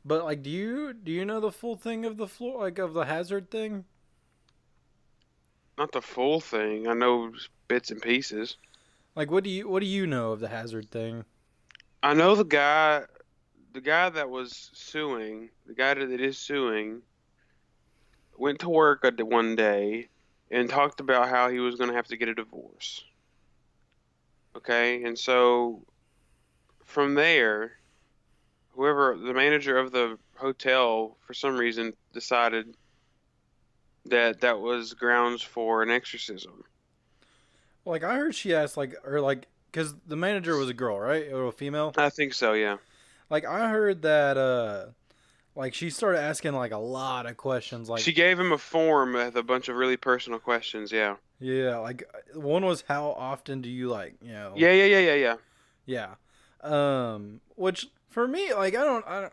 But like, do you know the full thing of the floor, like of the hazard thing? Not the full thing. I know bits and pieces. Like, what do you know of the hazard thing? I know the guy that was suing, the guy that is suing, went to work one day and talked about how he was going to have to get a divorce. Okay, and so from there, whoever the manager of the hotel, for some reason, decided that that was grounds for an exorcism. Like, I heard she asked, like, or like, because the manager was a girl, right, or a female? I think so, yeah. Like, I heard that, like, she started asking like a lot of questions, like, She gave him a form with a bunch of really personal questions, yeah. yeah, like one was how often do you like, Yeah, yeah, yeah, yeah, yeah. yeah, which for me, like, I don't.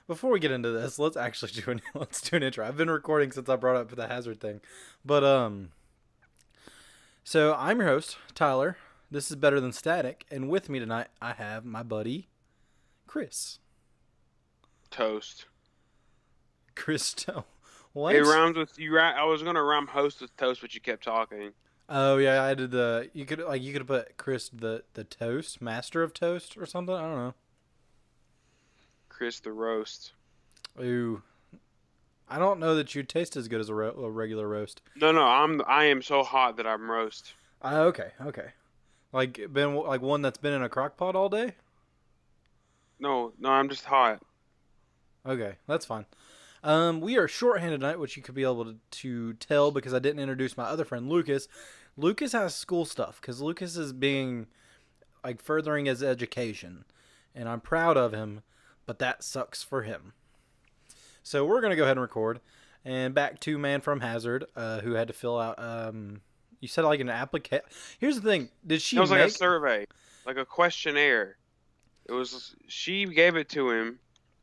Before we get into this, let's actually let's do an intro. I've been recording since I brought up the hazard thing, but so I'm your host, Tyler. This is Better Than Static, and with me tonight I have my buddy, Chris. Toast. Christo. It What? rhymes with you. Right? I was gonna rhyme host with toast, but you kept talking. Oh yeah, I did the. You could have put Chris the toast master of toast or something. I don't know. Chris the roast. Ooh, I don't know that you'd taste as good as a regular roast. No, no, I am so hot that I'm roast. Okay, okay. Like been like one that's been in a crock pot all day. No, no, I'm just hot. Okay, that's fine. We are shorthanded tonight, which you could be able to tell because I didn't introduce my other friend Lucas. Lucas has school stuff because Lucas is being like furthering his education, and I'm proud of him. But that sucks for him. So we're gonna go ahead and record. And back to Man from Hazard, who had to fill out. You said like an application. Here's the thing: did she It was like a make? survey, like a questionnaire. It was she gave it to him,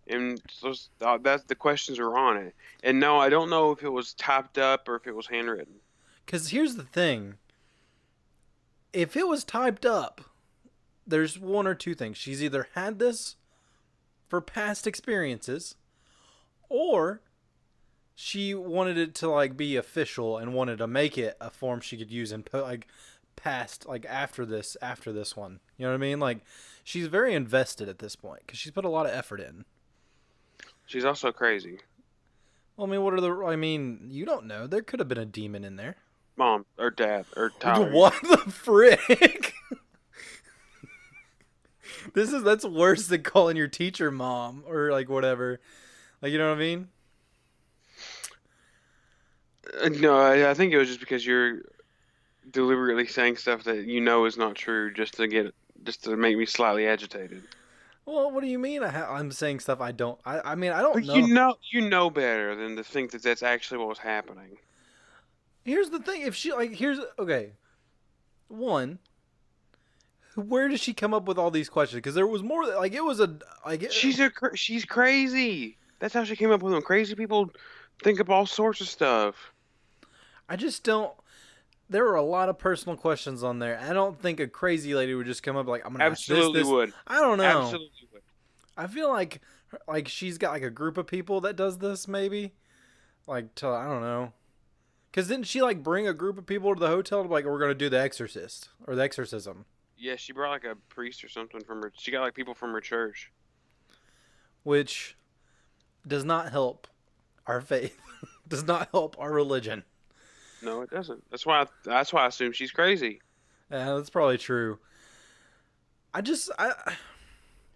and so that's the questions were on it. And no, I don't know if it was typed up or if it was handwritten. Because here's the thing: if it was typed up, there's one or two things. She's either had this for past experiences, or she wanted it to like be official and wanted to make it a form she could use and put like past like after this one. You know what I mean? Like she's very invested at this point because she's put a lot of effort in. She's also crazy. Well, I mean, what are the? I mean, you don't know. There could have been a demon in there. Mom or dad or Tyler. What the frick? That's worse than calling your teacher mom or like whatever. Like, you know what I mean? No, I think it was just because you're deliberately saying stuff that you know is not true, just to make me slightly agitated. Well, what do you mean? I'm saying stuff I don't. I mean, I don't But know. you know better than to think that that's actually what was happening. Here's the thing: if she like, here's okay. One, where does she come up with all these questions? Because there was more. Like, it was a like. She's crazy. That's how she came up with them. Crazy people think of all sorts of stuff. I just don't. There were a lot of personal questions on there. I don't think a crazy lady would just come up like, I'm gonna ask this, Absolutely this. would. I don't know. Absolutely would. I feel like she's got like a group of people that does this maybe. Like to I don't know. Cause didn't she like bring a group of people to the hotel to like we're gonna do the exorcist or the exorcism, Yeah, she brought like a priest or something from her. She got like people from her church. which does not help our faith, does not help our religion. No, it doesn't. That's why I assume she's crazy. Yeah, that's probably true. I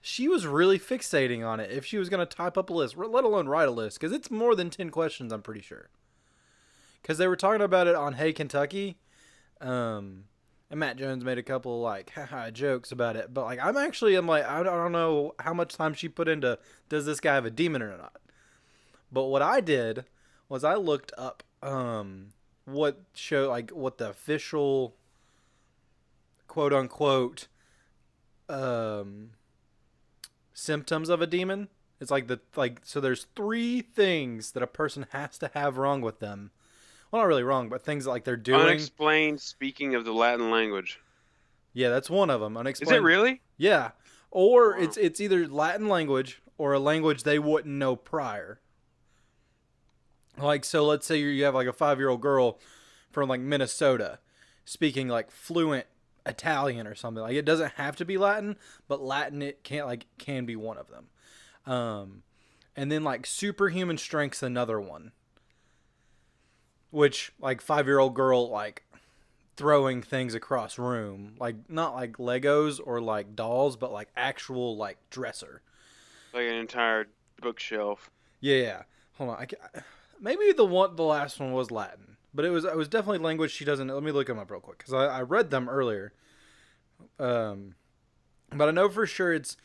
she was really fixating on it. If she was gonna type up a list, let alone write a list, because it's more than 10 questions. I'm pretty sure. Because they were talking about it on Hey Kentucky, and Matt Jones made a couple like haha jokes about it. But like I'm like I don't know how much time she put into does this guy have a demon or not. But what I did was I looked up what the official quote unquote um symptoms of a demon. It's like so there's three things that a person has to have wrong with them. Well, not really wrong, but things that, like they're doing. Unexplained speaking of the Latin language. Yeah, that's one of them. Is it Unexplained. really? Yeah, or Wow. it's either Latin language or a language they wouldn't know prior. Like, so let's say you have like a 5-year-old girl from like Minnesota speaking like fluent Italian or something. Like, it doesn't have to be Latin, but Latin it can't like can be one of them. And then like superhuman strength's another one, which like 5-year-old girl like throwing things across room, like not like Legos or like dolls, but like actual like dresser. Like an entire bookshelf. Yeah, yeah. Hold on, maybe the last one was Latin, but it was definitely language she doesn't. Let me look them up real quick because I read them earlier. Um, but I know for sure it's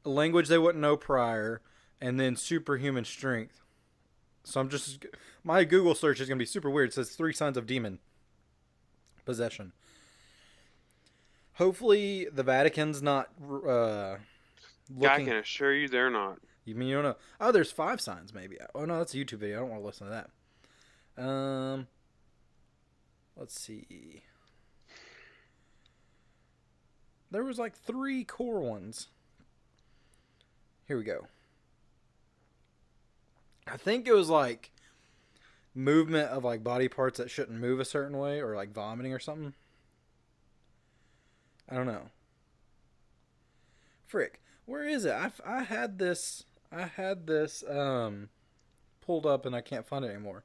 a language they wouldn't know prior, and then superhuman strength. So I'm just my Google search is gonna be super weird. It says 3 signs of demon possession. Hopefully the Vatican's not I looking. can assure you they're not. You mean you don't know? Oh, there's 5 signs maybe. Oh no, that's a YouTube video. I don't want to listen to that. Let's see. There was like 3 core ones. Here we go. I think it was like movement of like body parts that shouldn't move a certain way, or like vomiting or something. I don't know. Frick, where is it? I had this. I had this pulled up and I can't find it anymore.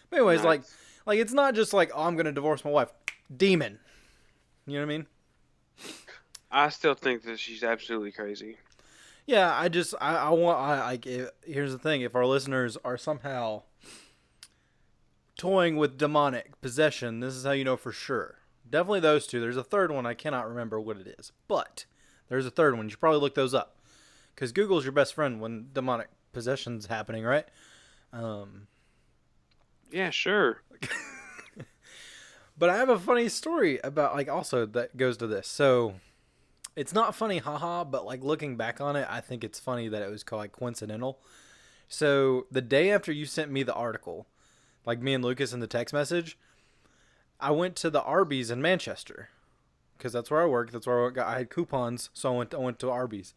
But anyways, Nice. like it's not just like, oh, I'm gonna divorce my wife. Demon. You know what I mean? I still think that she's absolutely crazy. Yeah, I want here's the thing: if our listeners are somehow toying with demonic possession, this is how you know for sure. Definitely those two. There's a third one I cannot remember what it is, but there's a third one. You should probably look those up because Google's your best friend when demonic possession's happening, right? Um, Yeah, sure. but I have a funny story about like also that goes to this. So it's not funny, haha, but like looking back on it, I think it's funny that it was called like coincidental. So the day after you sent me the article, like me and Lucas in the text message, I went to the Arby's in Manchester because that's where I work. That's where I had coupons, so I went to Arby's,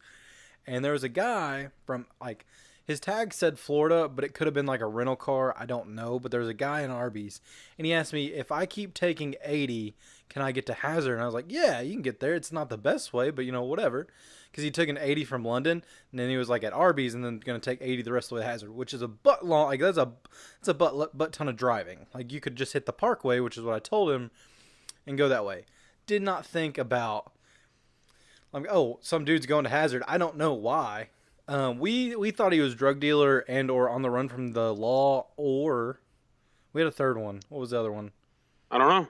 and there was a guy from like his tag said Florida, but it could have been like a rental car. I don't know, but there was a guy in Arby's, and he asked me if I keep taking 80, can I get to Hazard? And I was like, yeah, you can get there. It's not the best way, but whatever. Because he took an 80 from London, and then he was like at Arby's, and then gonna take 80 the rest of the way to Hazard, which is a butt long. Like that's a butt ton of driving. Like you could just hit the Parkway, which is what I told him, and go that way. Did not think about like, oh, some dude's going to Hazard. I don't know why. We thought he was drug dealer and or on the run from the law, or we had a third one. What was the other one? I don't know.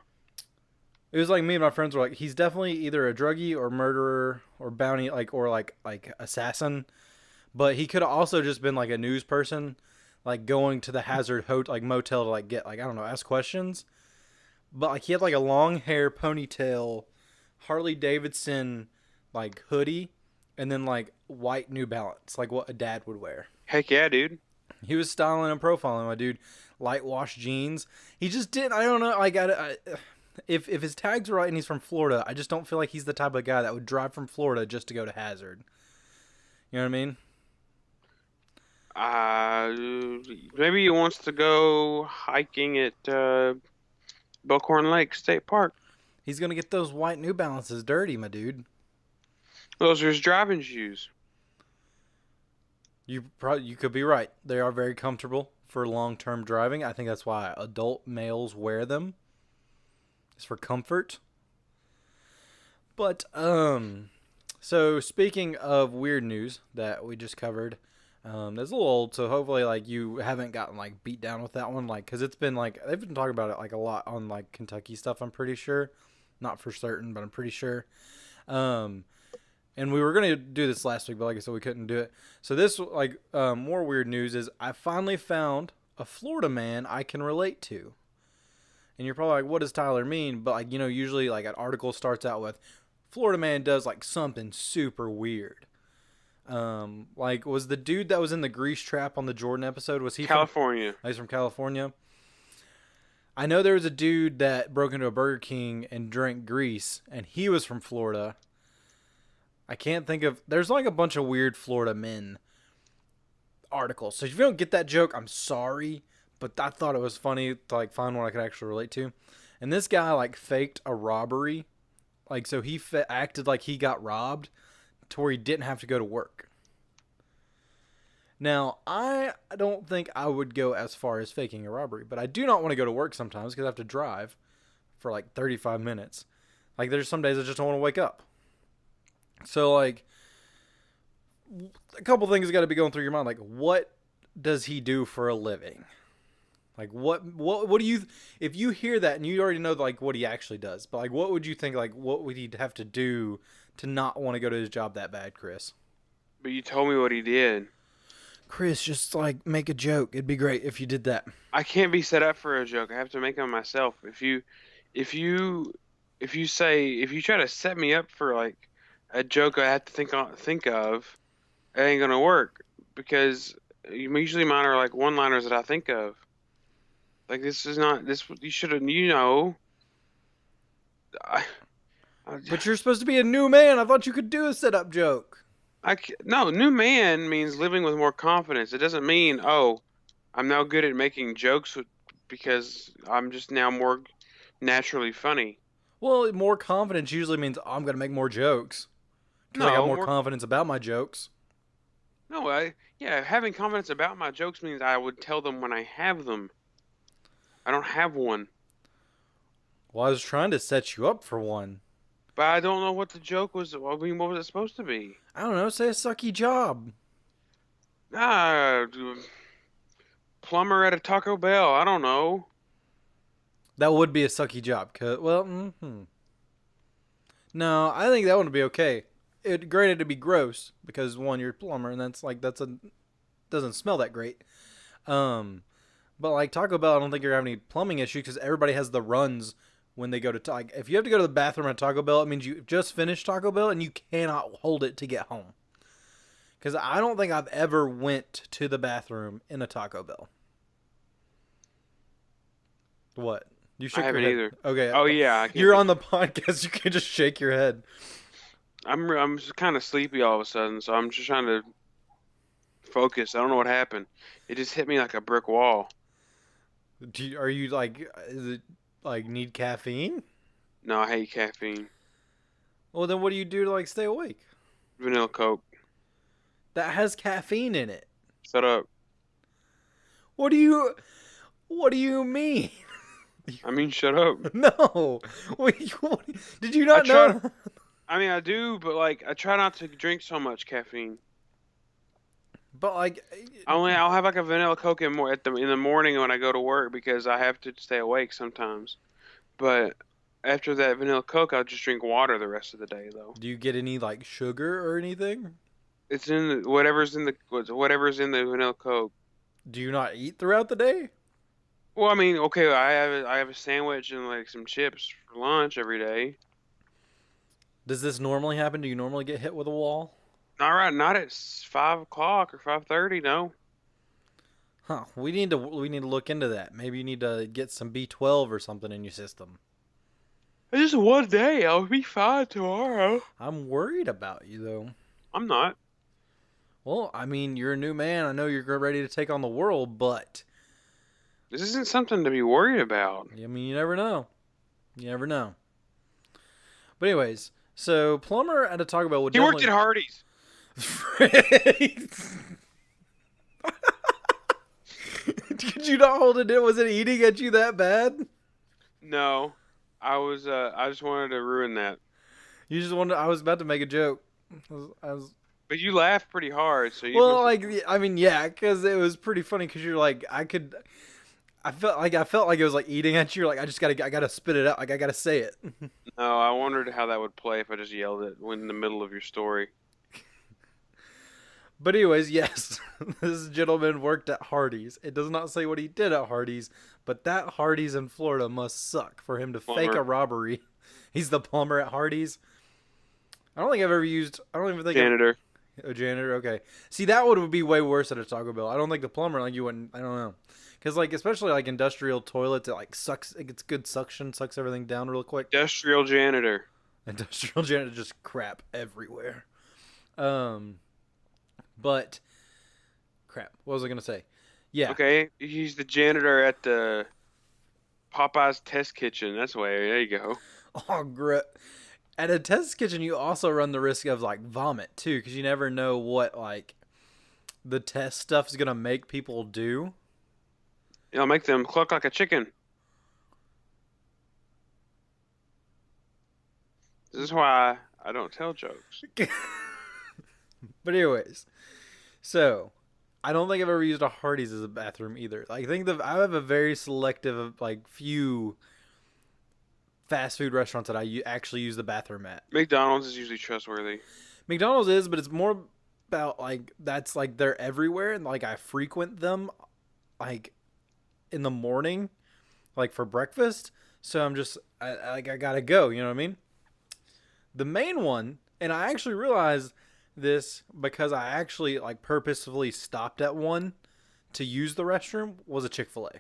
It was like me and my friends were like, he's definitely either a druggie or murderer or bounty or like assassin, but he could have also just been like a news person, like going to the Hazard like motel to like get like I don't know ask questions, but like he had like a long hair ponytail, Harley Davidson like hoodie, and then like white New Balance, like what a dad would wear. Heck yeah, dude. He was styling and profiling my dude, light wash jeans. He just didn't. I don't know. Like if his tags are right and he's from Florida, I just don't feel like he's the type of guy that would drive from Florida just to go to Hazard. You know what I mean? Maybe he wants to go hiking at Buckhorn Lake State Park. He's gonna get those white New Balances dirty, my dude. Those are his driving shoes. You could be right. They are very comfortable for long-term driving. I think that's why adult males wear them. It's for comfort. But so speaking of weird news that we just covered, that's a little old, so hopefully like you haven't gotten like beat down with that one, like because it's been like they've been talking about it like a lot on like Kentucky stuff. I'm pretty sure, not for certain, but I'm pretty sure. And we were gonna do this last week, but like I said, we couldn't do it. So this like more weird news is I finally found a Florida man I can relate to. And you're probably like, what does Tyler mean? But like usually like an article starts out with Florida man does like something super weird. Like was the dude that was in the grease trap on the Jordan episode? Was he California? He's from California. I know there was a dude that broke into a Burger King and drank grease, and he was from Florida. I can't think of. There's like a bunch of weird Florida men articles. So if you don't get that joke, I'm sorry, but I thought it was funny to like find one I could actually relate to. And this guy like faked a robbery, like so he acted like he got robbed to where he didn't have to go to work. Now, I don't think I would go as far as faking a robbery, but I do not want to go to work sometimes because I have to drive for like 35 minutes. Like, there's some days I just don't want to wake up. So, like, a couple things got to be going through your mind. Like, what does he do for a living? Like, what do you, if you hear that and you already know, like, what he actually does, but, like, what would you think, like, what would he have to do to not want to go to his job that bad, Chris? But you told me what he did. Chris, just like make a joke. It'd be great if you did that. I can't be set up for a joke. I have to make them myself. If you, if you try to set me up for like a joke, I have to think of, it ain't gonna work because usually mine are like one-liners that I think of. Like this is not this. You should have, I, I, But you're supposed to be a new man. I thought you could do a setup joke. no, new man means living with more confidence. It doesn't mean, oh, I'm now good at making jokes because I'm just now more naturally funny. Well, more confidence usually means I'm going to make more jokes. Because I got No, more confidence about my jokes. no, yeah, having confidence about my jokes means I would tell them when I have them. I don't have one, Well, I was trying to set you up for one. but I don't know what the joke was. I mean, what was it supposed to be? I don't know. Say a sucky job. Ah, plumber at a Taco Bell. I don't know. That would be a sucky job. Well, no, I think that one would be okay. Granted, it'd be gross because one, you're a plumber, and doesn't smell that great. Um, but like Taco Bell, I don't think you're having any plumbing issues because everybody has the runs when they go to like if you have to go to the bathroom at Taco Bell, it means you just finished Taco Bell and you cannot hold it to get home. Because I don't think I've ever went to the bathroom in a Taco Bell. What? You I shook your haven't head. either. Okay. Oh yeah, I can't You're on the podcast. You can just shake your head. I'm just kind of sleepy all of a sudden, so I'm just trying to focus. I don't know what happened. It just hit me like a brick wall. Are you like? Is it like need caffeine? No, I hate caffeine. Well, then what do you do to like stay awake? Vanilla Coke. That has caffeine in it. Shut up. What do you? What do you mean? I mean, shut up. No. Did you I not try. know? I mean, I do, but like, I try not to drink so much caffeine. But like, I'll have like a vanilla Coke in the morning when I go to work because I have to stay awake sometimes. But after that vanilla Coke, I'll just drink water the rest of the day, though. do you get any like sugar or anything? It's in whatever's in the vanilla Coke. Do you not eat throughout the day? Well, I mean, okay, I have a sandwich and like some chips for lunch every day. Does this normally happen? Do you normally get hit with a wall? Not at 5 o'clock or 5:30. No, Huh. We need to look into that. Maybe you need to get some B12 or something in your system. it's just one day. I'll be fine tomorrow. I'm worried about you though. I'm not. Well, I mean, you're a new man. I know you're ready to take on the world, but This isn't something to be worried about. I mean, you never know. You never know. But anyways, so plumber at a Taco Bell would He worked definitely. at Hardee's. Could you not hold it in? Was it eating at you that bad? No, I just wanted to ruin that. You just wanted. I was about to make a joke. But you laughed pretty hard, so you Well, must. like I mean, yeah, because it was pretty funny. Because you're like, I felt like it was like eating at you. Like I gotta spit it out. Like I gotta say it. No, I wondered how that would play if I just yelled it when in the middle of your story. But anyways, yes, this gentleman worked at Hardee's. It does not say what he did at Hardee's, but that Hardee's in Florida must suck for him to fake a Plumber. robbery. He's the plumber at Hardee's. I don't think I've ever used. I don't even think. Janitor. A janitor. Okay. See, that would be way worse at a Taco Bell. I don't think the plumber like you wouldn't. I don't know. Because like especially like industrial toilets, it like sucks. It gets good suction, sucks everything down real quick. Industrial janitor. Industrial janitor just crap everywhere. Um, but crap. What was I gonna say? Yeah. Okay, he's the janitor at the Popeye's Test Kitchen. That's why. There you go. Oh, great. At a test kitchen, you also run the risk of like vomit too, because you never know what like the test stuff's gonna make people do. It'll make them cluck like a chicken. This is why I don't tell jokes. But anyways, so I don't think I've ever used a Hardee's as a bathroom either. I think I have a very selective like few fast food restaurants that I actually use the bathroom at. McDonald's is usually trustworthy. McDonald's is, but it's more about like that's like they're everywhere and like I frequent them like in the morning, like for breakfast. So I'm just I gotta go. You know what I mean? The main one, and I actually realized this because I actually like purposefully stopped at one to use the restroom, was a Chick-fil-A.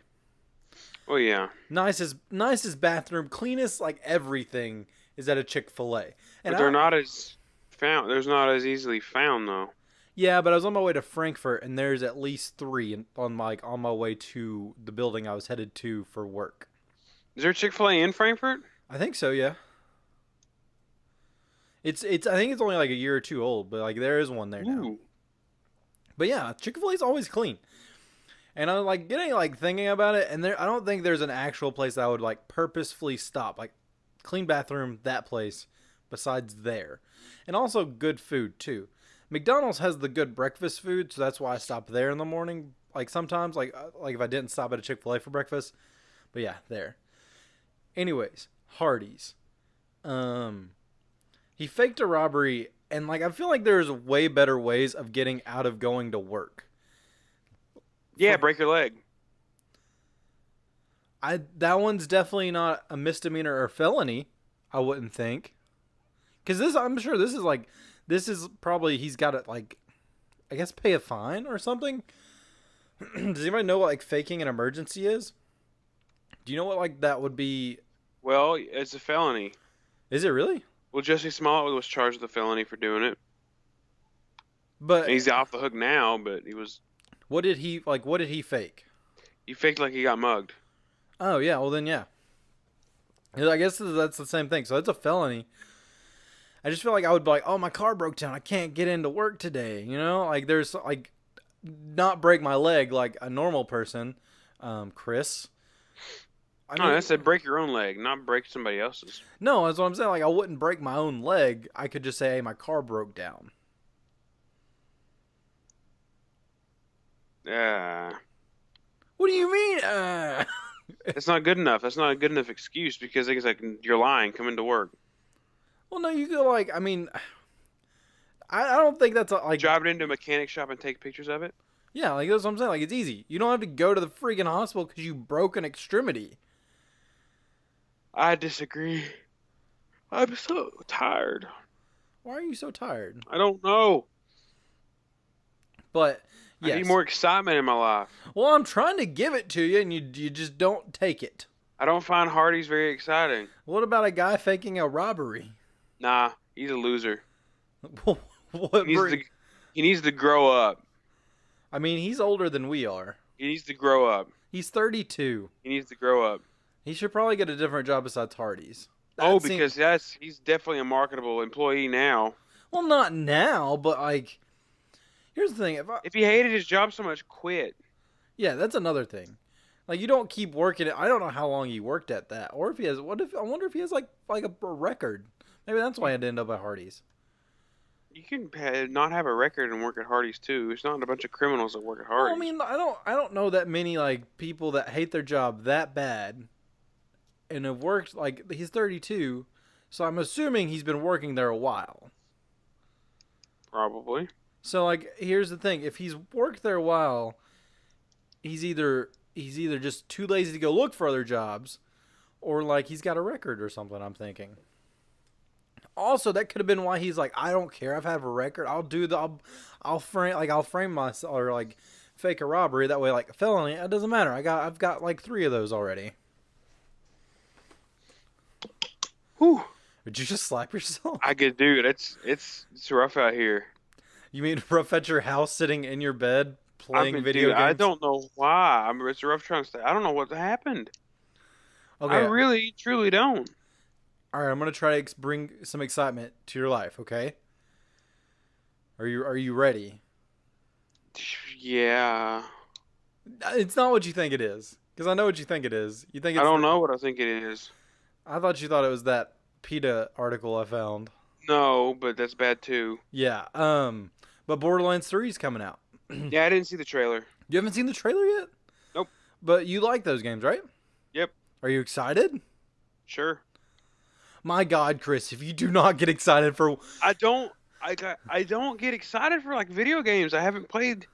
Oh yeah. Nicest bathroom, cleanest like everything is at a Chick-fil-A. And But they're not as found. There's not as easily found though. yeah, but I was on my way to Frankfurt, and there's at least three on my way to the building I was headed to for work. Is there Chick-fil-A in Frankfurt? I think so, yeah. It's I think it's only like a year or two old, but like there is one there now. Ooh. But yeah, Chick-fil-A is always clean. And I'm like getting like thinking about it, and I don't think there's an actual place that I would like purposefully stop, like clean bathroom, that place, besides there. And also good food too. McDonald's has the good breakfast food, so that's why I stop there in the morning. Like sometimes, like if I didn't stop at a Chick-fil-A for breakfast. But yeah, there. Anyways, Hardee's. He faked a robbery, and like I feel like there's way better ways of getting out of going to work. Yeah, break your leg. That one's definitely not a misdemeanor or felony, I wouldn't think. Cuz I'm sure this is probably he's got to like I guess pay a fine or something. Does anybody know what like faking an emergency is? Do you know what like that would be? Well, it's a felony. Is it really? Well, Jesse Smollett was charged with a felony for doing it. But And he's off the hook now, but what did he fake? he faked like he got mugged. Oh yeah, well then yeah. I guess that's the same thing. So it's a felony. I just feel like I would be like, oh, my car broke down. I can't get into work today. You know, like there's like not break my leg like a normal person, Chris. I said break your own leg, not break somebody else's. No, that's what I'm saying. Like I wouldn't break my own leg. I could just say, hey, my car broke down. Yeah. What do you mean? It's not good enough. That's not a good enough excuse because it's like you're lying. Come into work. Well, no, you go like. I mean, I don't think that's like drive it into a mechanic shop and take pictures of it. Yeah, like that's what I'm saying. Like it's easy. You don't have to go to the freaking hospital because you broke an extremity. I disagree. I'm so tired. Why are you so tired? I don't know. But I need more excitement in my life. Well, I'm trying to give it to you, and you just don't take it. I don't find Hardee's very exciting. What about a guy faking a robbery? Nah, he's a loser. What he needs to grow up. I mean, he's older than we are. He needs to grow up. He's 32. He needs to grow up. He should probably get a different job besides Hardee's. Because he's definitely a marketable employee now. Well, not now, but like, here's the thing: if he hated his job so much, quit. Yeah, that's another thing. Like, you don't keep working it. I don't know how long he worked at that, or if he has. I wonder if he has like a record. Maybe that's why I'd end up at Hardee's. You can not have a record and work at Hardee's too. It's not a bunch of criminals that work at Hardee's. Well, I mean, I don't know that many like people that hate their job that bad, and have worked like he's 32, so I'm assuming he's been working there a while. Probably. So like, here's the thing: if he's worked there a while, he's either just too lazy to go look for other jobs, or like he's got a record or something. I'm thinking. Also, that could have been why he's like, I don't care. I've had a record. I'll frame myself or like fake a robbery. That way, like a felony, it doesn't matter. I've got like 3 of those already. Whew. Did you just slap yourself? I could do it. It's rough out here. You mean rough at your house, sitting in your bed playing video games? I don't know why. I mean, it's a rough trunk stay. I don't know what happened. Okay. I really, truly don't. All right, I'm gonna try to bring some excitement to your life. Okay. Are you ready? Yeah. It's not what you think it is, because I know what you think it is. You think it's I don't know what I think it is. I thought you thought it was that PETA article I found. No, but that's bad too. Yeah. But Borderlands 3 is coming out. Yeah, I didn't see the trailer. You haven't seen the trailer yet? Nope. But you like those games, right? Yep. Are you excited? Sure. My God, Chris, if you do not get excited for I don't get excited for like video games. I haven't played.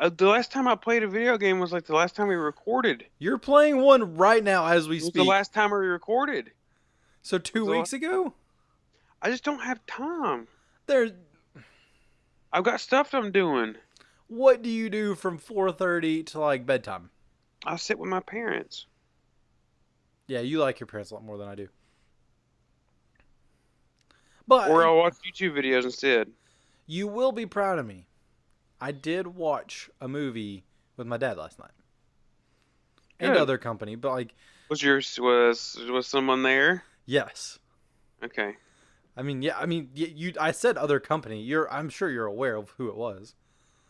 The last time I played a video game was like the last time we recorded. You're playing one right now as we It was speak. the last time we recorded. So 2 weeks ago? I just don't have time. There. I've got stuff I'm doing. What do you do from 4:30 to like bedtime? I sit with my parents. Yeah, you like your parents a lot more than I do. But Or I'll watch YouTube videos instead. you will be proud of me. I did watch a movie with my dad last night. And Good. other company, but like Was someone there? yes. Okay. I said other company. I'm sure you're aware of who it was.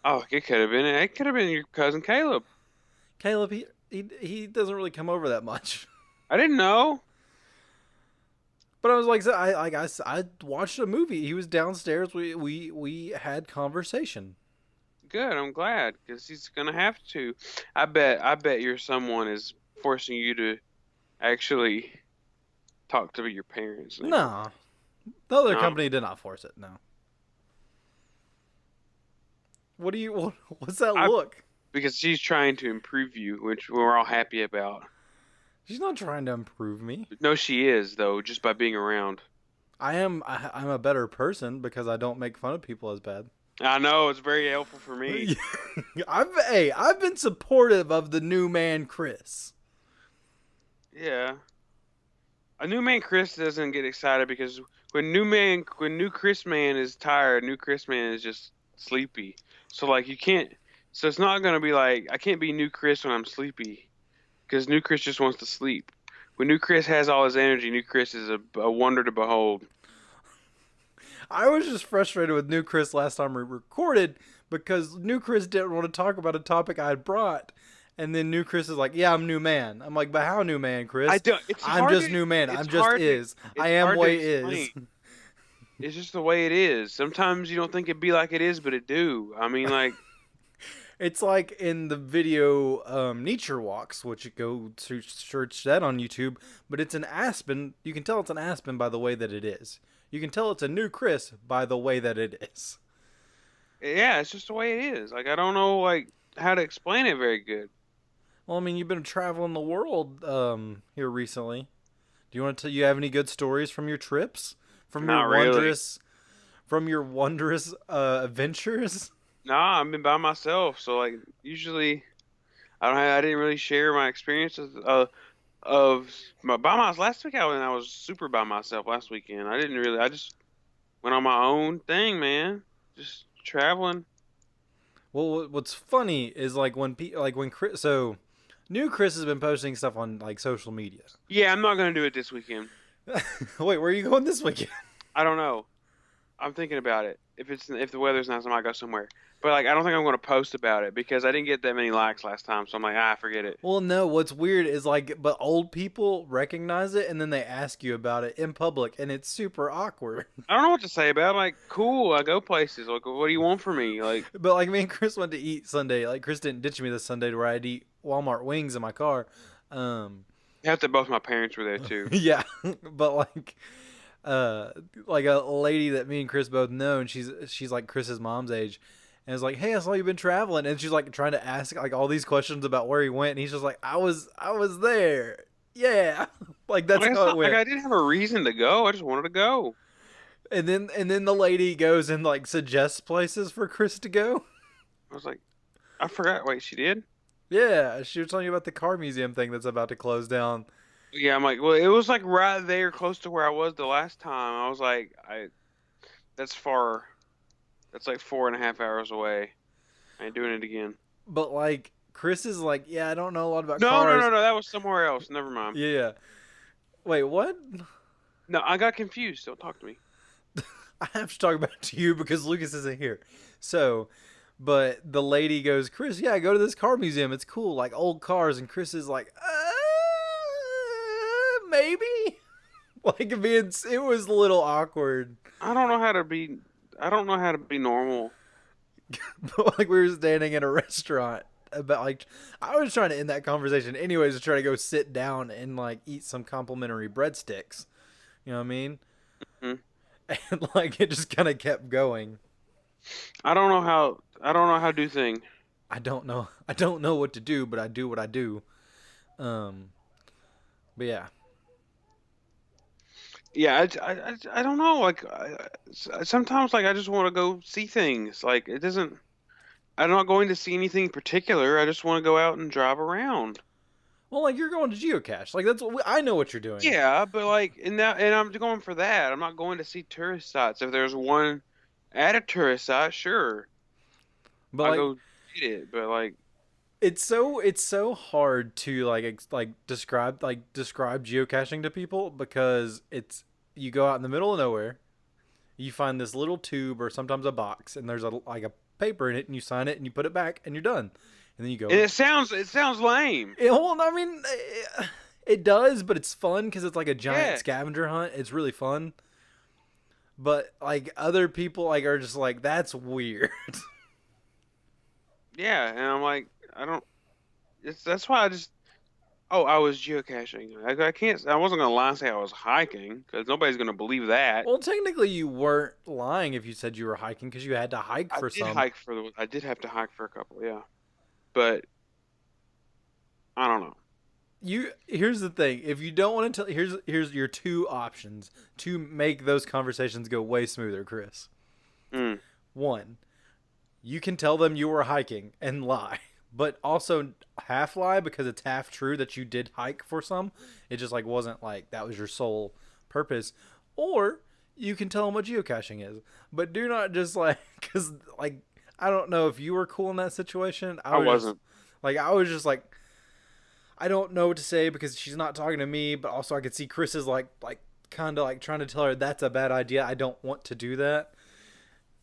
Oh, it could have been. It could have been your cousin Caleb. Caleb, he doesn't really come over that much. I didn't know. But I was like, I watched a movie. He was downstairs. We had conversation. Good. I'm glad because he's gonna have to. I bet your someone is forcing you to actually talk to your parents now. No, the other No. company did not force it. No. What's that look? Because she's trying to improve you, which we're all happy about. She's not trying to improve me. No, she is though, just by being around. I'm a better person because I don't make fun of people as bad. I know it's very helpful for me. I've been supportive of the new man Chris. Yeah. A new man Chris doesn't get excited because when new Chris man is tired, new Chris man is just sleepy. So like you can't. So it's not gonna be like I can't be new Chris when I'm sleepy, because new Chris just wants to sleep. When new Chris has all his energy, new Chris is a wonder to behold. I was just frustrated with new Chris last time we recorded because new Chris didn't want to talk about a topic I had brought. And then new Chris is like, "Yeah, I'm new man." I'm like, "But how new man, Chris? I'm just new man. I'm just is. I am way is." It's just the way it is. Sometimes you don't think it'd be like it is, but it do. I mean, like it's like in the video Nature Walks, which you go to search that on YouTube. But it's an aspen. You can tell it's an aspen by the way that it is. You can tell it's a new Chris by the way that it is. yeah, it's just the way it is. Like I don't know like how to explain it very good. Well, I mean, you've been traveling the world here recently. Do you want to? You have any good stories from your trips? From Not your really. wondrous adventures? Nah, I've been by myself, so like usually I didn't really share my experiences by myself. Last week I was super by myself last weekend. I just went on my own thing, man. Just traveling. Well, what's funny is like when Chris, so new Chris has been posting stuff on like social media. Yeah, I'm not gonna do it this weekend. Wait, where are you going this weekend? I don't know. I'm thinking about it. If the weather's nice, I might go somewhere. But like, I don't think I'm going to post about it because I didn't get that many likes last time. So I'm like, forget it. Well, no. What's weird is like, but old people recognize it and then they ask you about it in public, and it's super awkward. I don't know what to say about it. Like, cool, I go places. Like, what do you want from me? Like, But like me and Chris went to eat Sunday. Like Chris didn't ditch me this Sunday to where I'd eat Walmart wings in my car. after both my parents were there too. Yeah, but like a lady that me and Chris both know, and she's like Chris's mom's age, and it's like, "Hey, I saw you've been traveling," and she's like trying to ask like all these questions about where he went, and he's just like, I was there, yeah." Like that's Like, it's how it not, like went. I didn't have a reason to go. I just wanted to go. And then the lady goes and like suggests places for Chris to go. I was like, I forgot. Wait, she did? Yeah, she was telling you about the car museum thing that's about to close down. Yeah, I'm like, well, it was like right there, close to where I was the last time. I was like, that's far. That's like 4.5 hours away. I ain't doing it again. But like Chris is like, yeah, I don't know a lot about No, no, no, cars. no. That was somewhere else. Never mind. Yeah. Wait, what? No, I got confused. Don't talk to me. I have to talk about it to you because Lucas isn't here. So, but the lady goes, Chris, yeah, go to this car museum. It's cool, like old cars. And Chris is like, maybe. Like it was a little awkward. I don't know how to be. I don't know how to be normal. But like we were standing in a restaurant about like I was trying to end that conversation anyways to try to go sit down and like eat some complimentary breadsticks. You know what I mean? Hmm. And like it just kind of kept going. I don't know how. I don't know how to do thing. I don't know. I don't know what to do, but I do what I do. Um, but yeah. Yeah, I don't know. Like, sometimes, like, I just want to go see things. Like, it doesn't. I'm not going to see anything particular. I just want to go out and drive around. Well, like you're going to geocache. Like that's what I know what you're doing. Yeah, but like, and I'm going for that. I'm not going to see tourist sites. If there's one at a tourist site, sure, But I'll like go get it. But like, it's so hard to describe geocaching to people because it's you go out in the middle of nowhere, you find this little tube or sometimes a box, and there's a paper in it, and you sign it and you put it back, and you're done. And then you go. and it sounds lame. Well, I mean, it does, but it's fun because it's like a giant Yeah, scavenger hunt. It's really fun. But like other people like are just like that's weird. yeah, and I'm like, I don't. That's why I just. Oh, I was geocaching. I can't. I wasn't gonna lie and say I was hiking because nobody's gonna believe that. Well, technically, you weren't lying if you said you were hiking because you had to hike I for did some. hike for the. I did have to hike for a couple, yeah. But I don't know. You here's the thing: if you don't want to tell, here's your two options to make those conversations go way smoother, Chris. Mm. One, you can tell them you were hiking and lie, but also half lie because it's half true that you did hike for some. It just like wasn't like that was your sole purpose. Or you can tell them what geocaching is, but do not just like because like I don't know if you were cool in that situation. I wasn't. I was just like I don't know what to say because she's not talking to me, but also I could see Chris is like kind of like trying to tell her that's a bad idea. I don't want to do that,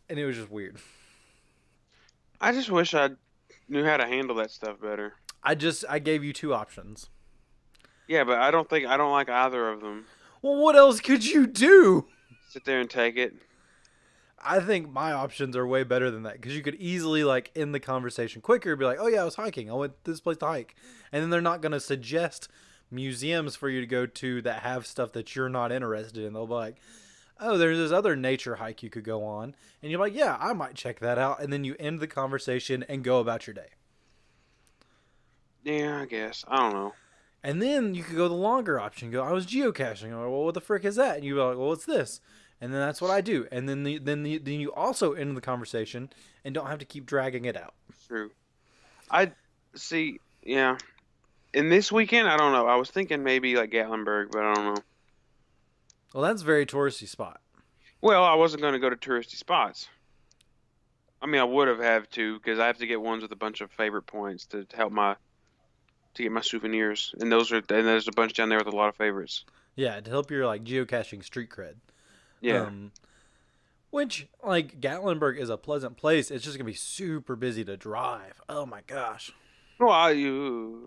and it was just weird. I just wish I knew how to handle that stuff better. I gave you two options. Yeah, but I don't like either of them. Well, what else could you do? Sit there and take it. I think my options are way better than that because you could easily like end the conversation quicker, be like, "Oh yeah, I was hiking. I went to this place to hike," and then they're not gonna suggest museums for you to go to that have stuff that you're not interested in. They'll be like, "Oh, there's this other nature hike you could go on," and you're like, "Yeah, I might check that out," and then you end the conversation and go about your day. Yeah, I guess. I don't know. And then you could go the longer option. Go, I was geocaching. I'm like, well, what the frick is that? And you're like, well, what's this? And then that's what I do. And then you also end the conversation and don't have to keep dragging it out. True. I see. Yeah. And this weekend, I don't know. I was thinking maybe like Gatlinburg, but I don't know. Well, that's a very touristy spot. Well, I wasn't going to go to touristy spots. I mean, I would have to because I have to get ones with a bunch of favorite points to help my to get my souvenirs, and there's a bunch down there with a lot of favorites. Yeah, to help your like geocaching street cred. Yeah. Which like Gatlinburg is a pleasant place. It's just gonna be super busy to drive. Oh my gosh. Well,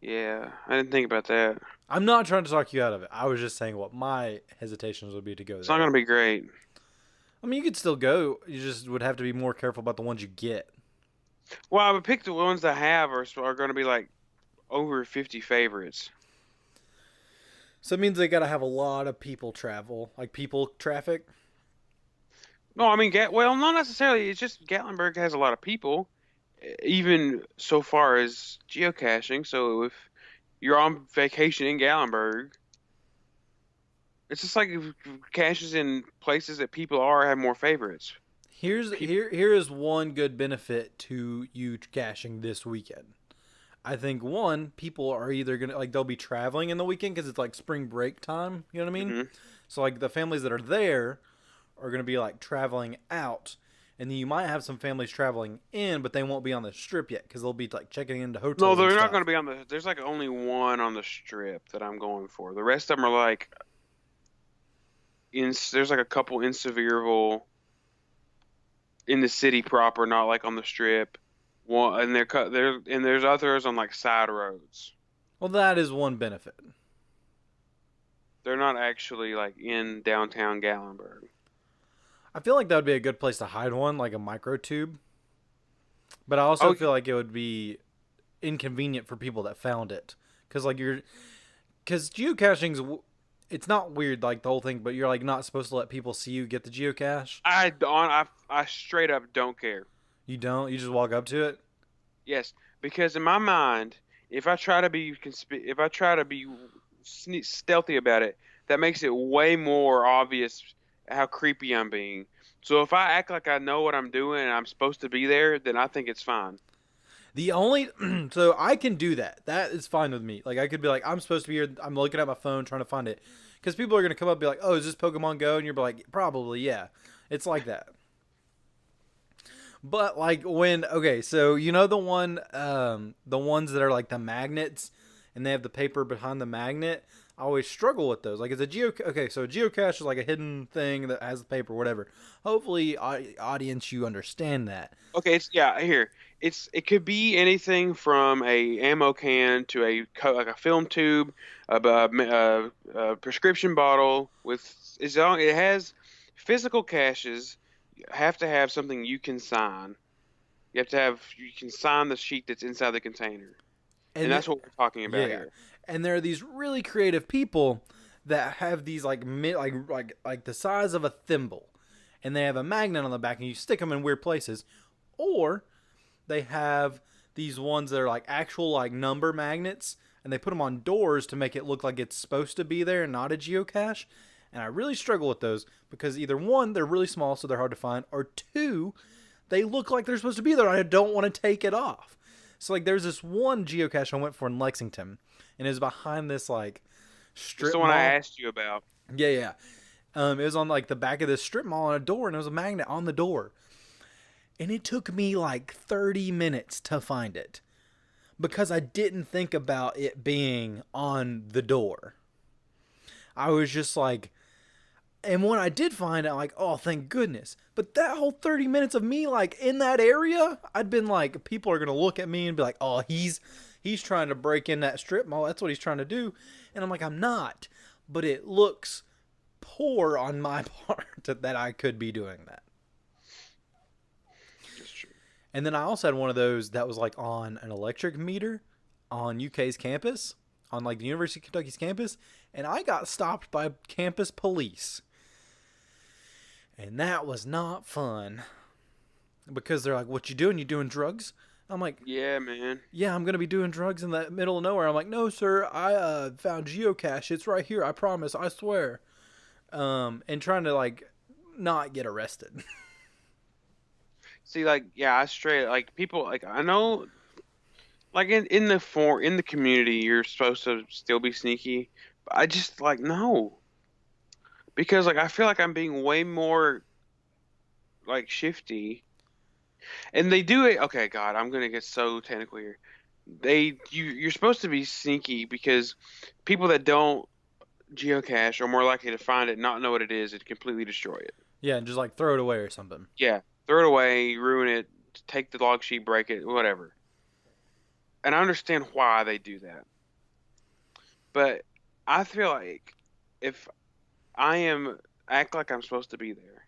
yeah, I didn't think about that. I'm not trying to talk you out of it. I was just saying what my hesitations would be to go It's not there. going to be great. I mean, you could still go. You just would have to be more careful about the ones you get. Well, I would pick the ones that are going to be like over 50 favorites. So it means they got to have a lot of people travel, like people traffic. No, I mean, well, not necessarily. It's just Gatlinburg has a lot of people, even so far as geocaching. So if you're on vacation in Gatlinburg, It's just like if caches in places that people are have more favorites. People, Here is one good benefit to you caching this weekend. I think one, people are either gonna like they'll be traveling in the weekend because it's like spring break time. You know what I mean? hmm So like the families that are there are gonna be like traveling out, and then you might have some families traveling in, but they won't be on the strip yet because they'll be like checking into No, hotels and they're not going stuff. to be on the. There's like only one on the strip that I'm going for. The rest of them are like in. There's like a couple in Sevierville, in the city proper, not like on the strip. One and there and there's others on like side roads. Well, that is one benefit. They're not actually like in downtown Gatlinburg. I feel like that would be a good place to hide one, like a micro tube. But I also Oh, feel like it would be inconvenient for people that found it, because like because geocaching's it's not weird like the whole thing, but you're like not supposed to let people see you get the geocache. I straight up don't care. You don't. You just walk up to it. Yes, because in my mind, if I try to be stealthy about it, that makes it way more obvious how creepy I'm being. So if I act like I know what I'm doing and I'm supposed to be there, then I think it's fine. The only so I can do that. That is fine with me. Like I could be like, I'm supposed to be here. I'm looking at my phone trying to find it, because people are gonna come up and be like, oh, is this Pokemon Go? And you're like, probably yeah. It's like that. But like when okay, so you know the ones that are like the magnets, and they have the paper behind the magnet. I always struggle with those. Like it's a okay, so a geocache is like a hidden thing that has the paper, whatever. Hopefully, audience, you understand that. Okay, it's yeah, here. It could be anything from a ammo can to like a film tube, a prescription bottle with it has physical caches have to have something you can sign. You can sign the sheet that's inside the container. And And that's what we're talking yeah, about yeah. here. And there are these really creative people that have these like like the size of a thimble, and they have a magnet on the back, and you stick them in weird places, or they have these ones that are like actual like number magnets, and they put them on doors to make it look like it's supposed to be there and not a geocache. And I really struggle with those because either one, they're really small so they're hard to find, or two, they look like they're supposed to be there and I don't want to take it off. So like there's this one geocache I went for in Lexington, and it was behind this like It's the strip one I mall. asked you about. Yeah, yeah. It was on like the back of this strip mall on a door, and it was a magnet on the door. And it took me like 30 minutes to find it because I didn't think about it being on the door. I was just like, and when I did find it, I'm like, oh, thank goodness. But that whole 30 minutes of me like in that area, I'd been like, people are gonna look at me and be like, oh, he's trying to break in that strip mall. That's what he's trying to do. And I'm like, I'm not. But it looks poor on my part that I could be doing that. That's true. And then I also had one of those that was like on an electric meter on UK's campus, on like the University of Kentucky's campus, and I got stopped by campus police. And that was not fun because they're like, "What you doing? You doing drugs?" I'm like, Yeah, man. "Yeah, I'm gonna be doing drugs in the middle of nowhere." I'm like, "No, sir, I found geocache. It's right here. I promise. I swear." And trying to like not get arrested. See, like, yeah, I straight like people like I know like in the community you're supposed to still be sneaky. But I just like no. Because like I feel like I'm being way more like shifty. And they do it okay, God, I'm gonna get so technical here. You're supposed to be sneaky because people that don't geocache are more likely to find it, not know what it is, and completely destroy it. Yeah, and just like throw it away or something. Yeah. Throw it away, ruin it, take the log sheet, break it, whatever. And I understand why they do that. But I feel like if I am act like I'm supposed to be there,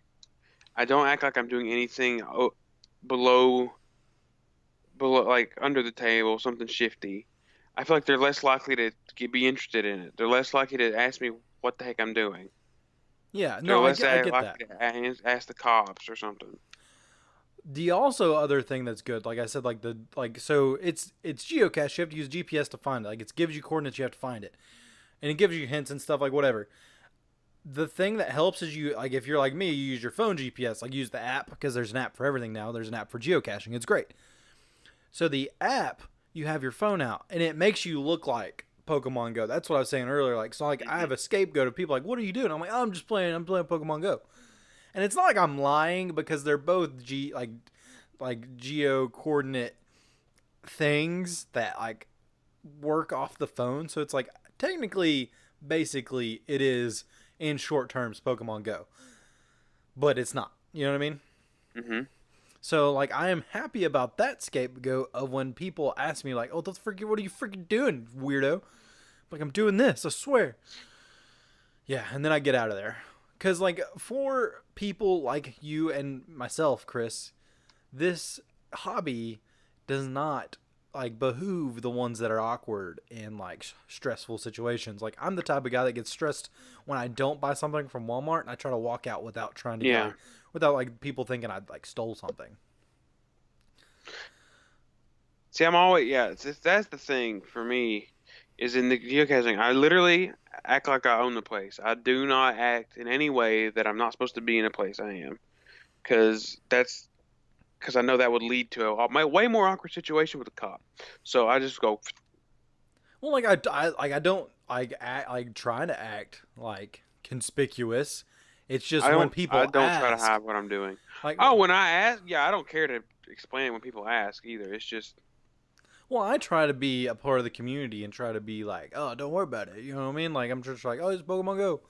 I don't act like I'm doing anything below like under the table, something shifty. I feel like they're less likely to be interested in it. They're less likely to ask me what the heck I'm doing. Yeah, They're no, less I get that. likely to ask the cops or something. The also other thing that's good, like I said, like the like so it's geocache. You have to use GPS to find it. Like it gives you coordinates, you have to find it, and it gives you hints and stuff like whatever. the thing that helps is you like if you're like me, you use your phone GPS, like use the app because there's an app for everything now. There's an app for geocaching. It's great. So the app, you have your phone out and it makes you look like Pokemon Go. That's what I was saying earlier. Like so, like I Hmm. have a scapegoat of people like, what are you doing? I'm like, oh, I'm just playing. I'm playing Pokemon Go. And it's not like I'm lying because they're both like geo coordinate things that like work off the phone. So it's like technically, basically, it is in short terms Pokemon Go, but it's not. You know what I mean? Hmm. So like I am happy about that scapegoat of when people ask me like, "Oh, that's freaking what are you freaking doing, weirdo?" Like I'm doing this, I swear. Yeah, and then I get out of there. Cuz like for people like you and myself, Chris, this hobby does not like behoove the ones that are awkward in like stressful situations. Like I'm the type of guy that gets stressed when I don't buy something from Walmart and I try to walk out without trying to get Yeah. like without like people thinking I like stole something. See, I'm always yeah. That's the thing for me is in the geocaching. I literally act like I own the place. I do not act in any way that I'm not supposed to be in a place I am, because I know that would lead to my way more awkward situation with a cop. So I just go, Well, I don't like act like trying to act like conspicuous. It's just when I people don't try to ask, hide what I'm doing. like, Oh, when I ask, yeah, I don't care to explain it when people ask either. It's just well, I try to be a part of the community and try to be like, oh, don't worry about it. You know what I mean? Like I'm just like, oh, it's Pokemon Go.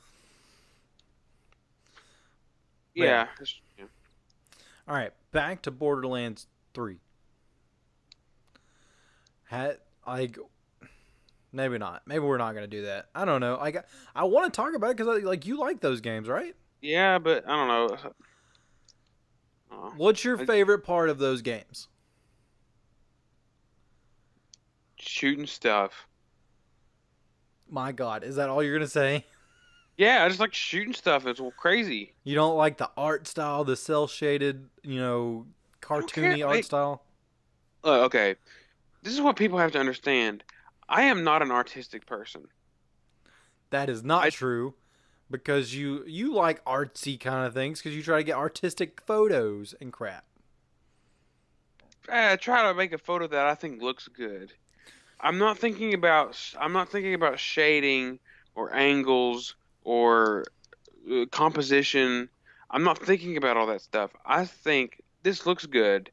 But yeah. yeah. Yeah. All right, back to Borderlands 3. Had like maybe not. Maybe we're not gonna do that. I don't know. Like I want to talk about it because like you like those games, right? Yeah, but I don't know. What's your I, favorite part of those games? shooting stuff. My God, is that all you're gonna say? Yeah, I just like shooting stuff. It's crazy. You don't like the art style, the cell shaded, I don't care. cartoony art style? Okay, this is what people have to understand. I am not an artistic person. That is not I, true because you like artsy kind of things because you try to get artistic photos and crap. I try to make a photo that I think looks good. I'm not thinking about shading or angles or composition. I'm not thinking about all that stuff. I think this looks good.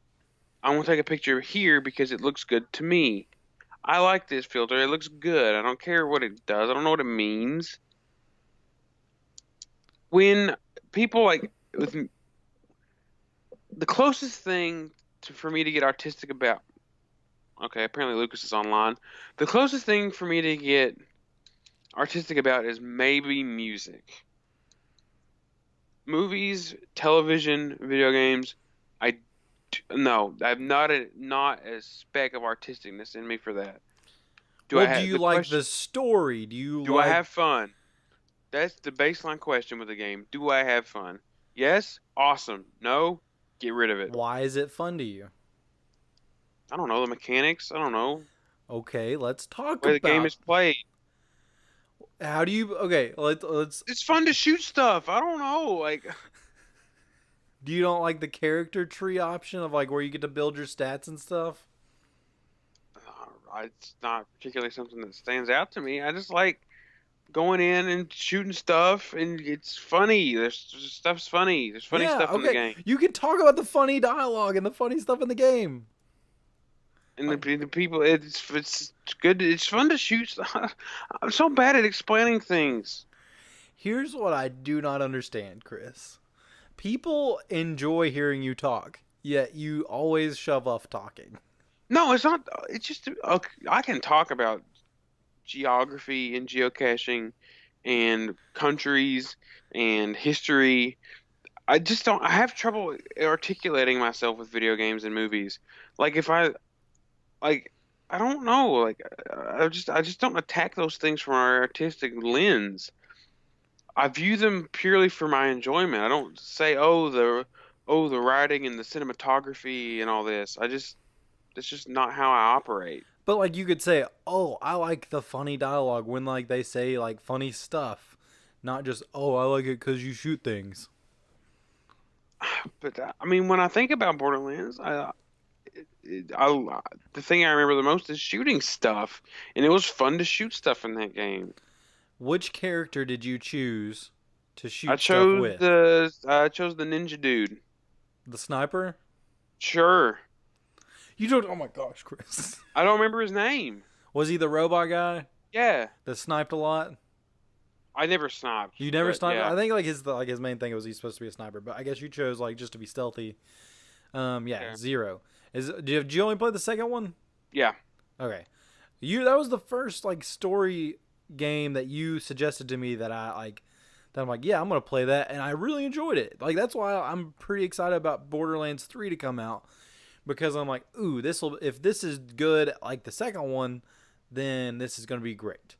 I want to take a picture here because it looks good to me. I like this filter. It looks good. I don't care what it does. I don't know what it means. When people like with the closest thing for me to get artistic about, okay, apparently Lucas is online. The closest thing for me to get artistic about is maybe music. Movies, television, video games. I no, I have not a speck of artisticness in me for that. Do I Well, do have you the like question? the story? Do you Do I like have fun? That's the baseline question with the game. Do I have fun? Yes, awesome. No, get rid of it. why is it fun to you? I don't know the mechanics. I don't know Okay, let's talk the way the game about is played. how do you okay, let's It's fun to shoot stuff. I don't know. Like, do you don't like the character tree option of like where you get to build your stats and stuff? it's not particularly something that stands out to me. I just like going in and shooting stuff, and it's funny. Stuff's funny. There's funny Yeah, stuff in the okay. game, You can talk about the funny dialogue and the funny stuff in the game. and Like the people. It's good. It's fun to shoot stuff. I'm so bad at explaining things. here's what I do not understand, Chris. People enjoy hearing you talk, yet you always shove off talking. No, it's not. It's just okay, I can talk about geography and geocaching and countries and history. I just don't. I have trouble articulating myself with video games and movies. Like if I like, I don't know. Like I just don't attack those things from an artistic lens. I view them purely for my enjoyment. I don't say, oh the writing and the cinematography and all this. I just That's just not how I operate. But like you could say, "Oh, I like the funny dialogue when like they say like funny stuff." not just, oh, I like it because you shoot things. But I mean, when I think about Borderlands, the thing I remember the most is shooting stuff, and it was fun to shoot stuff in that game. Which character did you choose to I shoot stuff chose with? the ninja dude. The sniper? Sure. You don't. Oh my gosh, Chris. I don't remember his name. Was he the robot guy Yeah. that sniped a lot? I never sniped, You never but sniped. yeah. I think like his main thing was he's supposed to be a sniper, but I guess you chose like just to be stealthy. Yeah, Yeah. zero. Did you only play the second one? Yeah. Okay, that was the first like story game that you suggested to me that I like. That I'm like, yeah, I'm gonna play that, and I really enjoyed it. Like that's why I'm pretty excited about Borderlands 3 to come out because I'm like, ooh, if this is good like the second one, then this is gonna be great.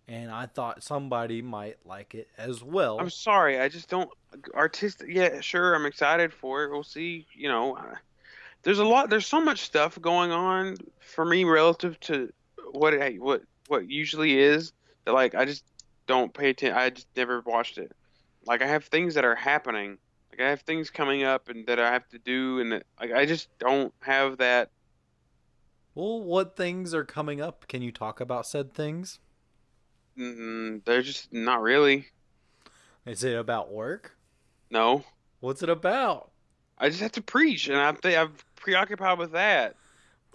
And I thought somebody might like it as I'm well. sorry. I just don't artistic. Yeah, sure. I'm excited for it. We'll see. There's a lot. There's so much stuff going on for me relative to what usually is that like I just don't pay attention. I just never watched it. Like I have things that are happening. Like I have things coming up and that I have to do, and that like I just don't have that. Well, what things are coming up? Can you talk about said things? They're just not really. Is it about work? No. What's it about? I just have to preach, and I'm preoccupied with that.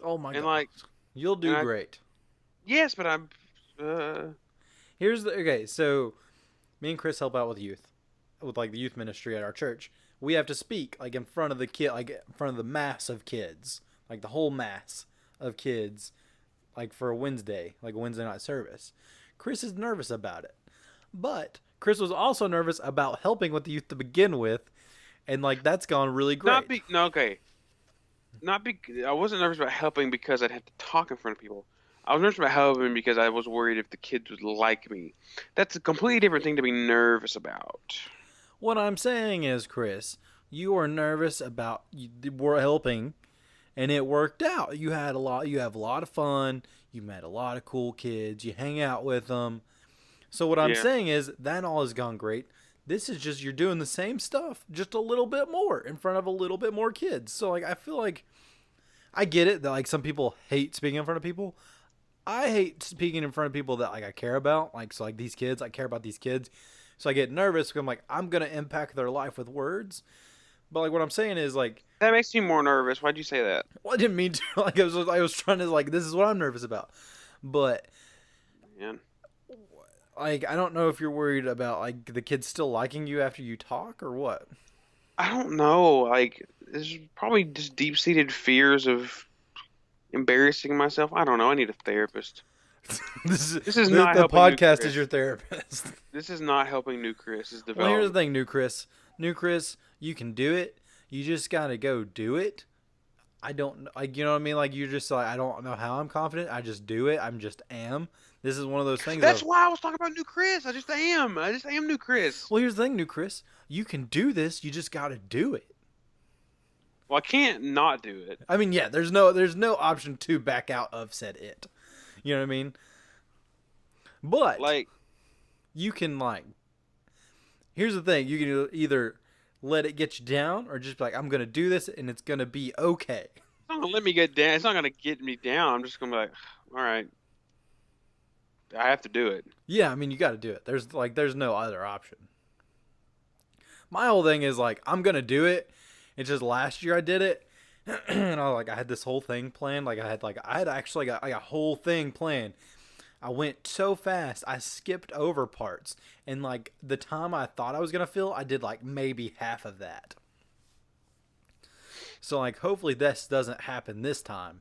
Oh my And gosh. like, You'll and do I great. yes, but I'm. Uh, Okay, so me and Chris help out with like the youth ministry at our church. We have to speak like in front of the kid, like in front of the mass of kids, like the whole mass of kids, like for a Wednesday, like a Wednesday night service. Chris is nervous about it, but Chris was also nervous about helping with the youth to begin with, and like that's gone really not great. be no okay. Not be. I wasn't nervous about helping because I'd have to talk in front of people. I was nervous about helping because I was worried if the kids would like me. That's a completely different thing to be nervous about. What I'm saying is, Chris, you are nervous about we're helping, and it worked out. You had a lot. You have a lot of fun. You met a lot of cool kids. You hang out with them. So what I'm Yeah. saying is that all has gone great. This is just you're doing the same stuff, just a little bit more in front of a little bit more kids. So like I feel like I get it that like some people hate speaking in front of people. I hate speaking in front of people that like I care about. Like so like these kids, I care about these kids. So I get nervous because I'm like I'm gonna impact their life with words. But like what I'm saying is like That makes me more nervous. Why'd you say that? well, I didn't mean to. Like I was trying to like this is what I'm nervous about. But Man. like I don't know if you're worried about like the kids still liking you after you talk or what. I don't know. Like, there's probably just deep-seated fears of embarrassing myself. I don't know. I need a therapist. This is not The helping new podcast is Chris. your therapist. This is not helping new Chris's Well, here's the development. thing, new Chris. New Chris, you can do it. You just gotta go do it. I don't like you know what I mean. Like you're just like I don't know how I'm confident. I just do it. I'm just am. This is one of those things That's of why I was talking about new Chris. I just am. I just am new Chris. well, here's the thing, new Chris. You can do this. You just gotta do it. Well, I can't not do it. I mean, yeah. There's no option to back out of said it. You know what I mean? But Like, you can like. Here's the thing. You can either let it get you down or just be like, I'm gonna do this and it's gonna be okay. it's not gonna let me get down. It's not gonna get me down. I'm just gonna be like, all right, I have to do it. Yeah, I mean you got to do it. There's no other option. My whole thing is like I'm gonna do it. It's just last year I did it, and I had this whole thing planned. I had actually got like a whole thing planned. I went so fast I skipped over parts, and like the time I thought I was gonna fill, I did like maybe half of that. So like hopefully this doesn't happen this time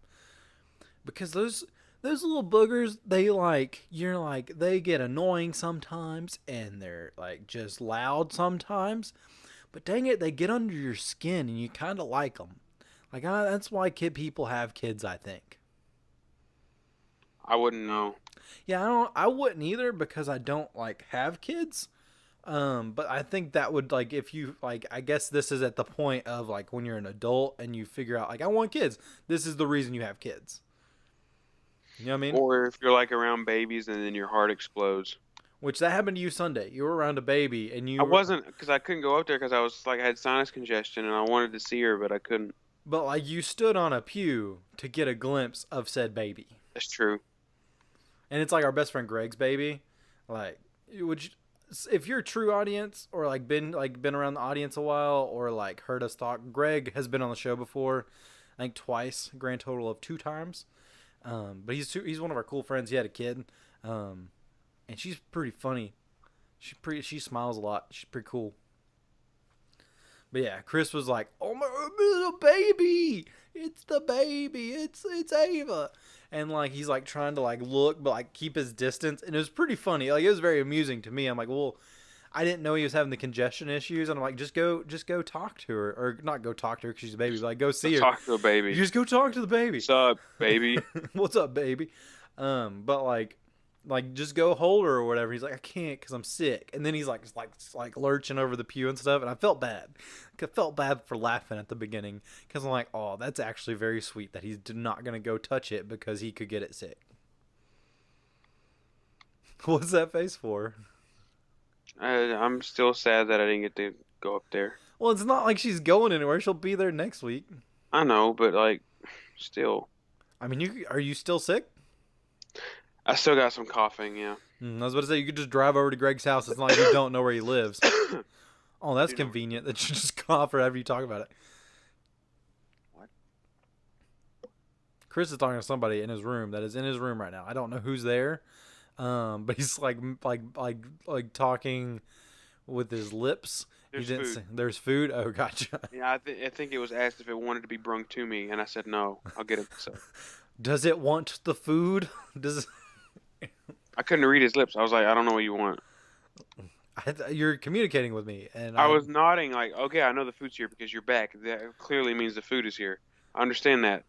because those little boogers they get annoying sometimes and they're like just loud sometimes, but dang it they get under your skin and you kind of like them. That's why people have kids, I think. I wouldn't know. Yeah, I wouldn't either because I don't like have kids. But I think that would like if you like I guess this is at the point of like when you're an adult and you figure out like I want kids. This is the reason you have kids. You know what I mean? Or if you're like around babies and then your heart explodes. Which that happened to you Sunday. You were around a baby, and I you were, wasn't because I couldn't go up there because I was like I had sinus congestion and I wanted to see her, but I couldn't. but like you stood on a pew to get a glimpse of said baby, That's true. and it's like our best friend Greg's baby. Like, would you, if you're a true audience or like been around the audience a while or like heard us talk, Greg has been on the show before, I think twice, grand total of 2 times. But he's one of our cool friends. He had a kid, and she's pretty funny. She smiles a lot. She's pretty cool. But yeah, Chris was like, "Oh my, little baby! It's the baby! It's Ava!" And like he's like trying to like look, but like keep his distance, and it was pretty funny. Like it was very amusing to me. I'm like, well, I didn't know he was having the congestion issues, and I'm like, just go talk to her, or not go talk to her because she's a baby, but like go see Let's her. talk to a You baby. just go talk to the baby. What's up, baby? What's up, baby? But like just go hold her or whatever. He's like, I can't because I'm sick. And then he's like lurching over the pew and stuff. And I felt bad. I felt bad for laughing at the beginning because I'm like, oh, that's actually very sweet that he's not gonna go touch it because he could get it sick. What's that face for? I'm still sad that I didn't get to go up there. Well, it's not like she's going anywhere. She'll be there next week. I know, but like, still, I mean, are you still sick? I still got some coughing. Yeah. I was about to say you could just drive over to Greg's house. It's not like you don't know where he lives. Oh, that's You know- convenient that you just cough whenever you talk about it. What? Chris is talking to somebody in his room that is in his room right now. I don't know who's there, but he's like talking with his lips. There's he didn't food. say there's food. Oh, gotcha. Yeah, I think it was asked if it wanted to be brung to me, and I said no. I'll get it myself. Does it want the food? Does I couldn't read his lips. I was like, I don't know what you want. you're communicating with me, and I was nodding like, okay, I know the food's here because you're back. That clearly means the food is here. I understand that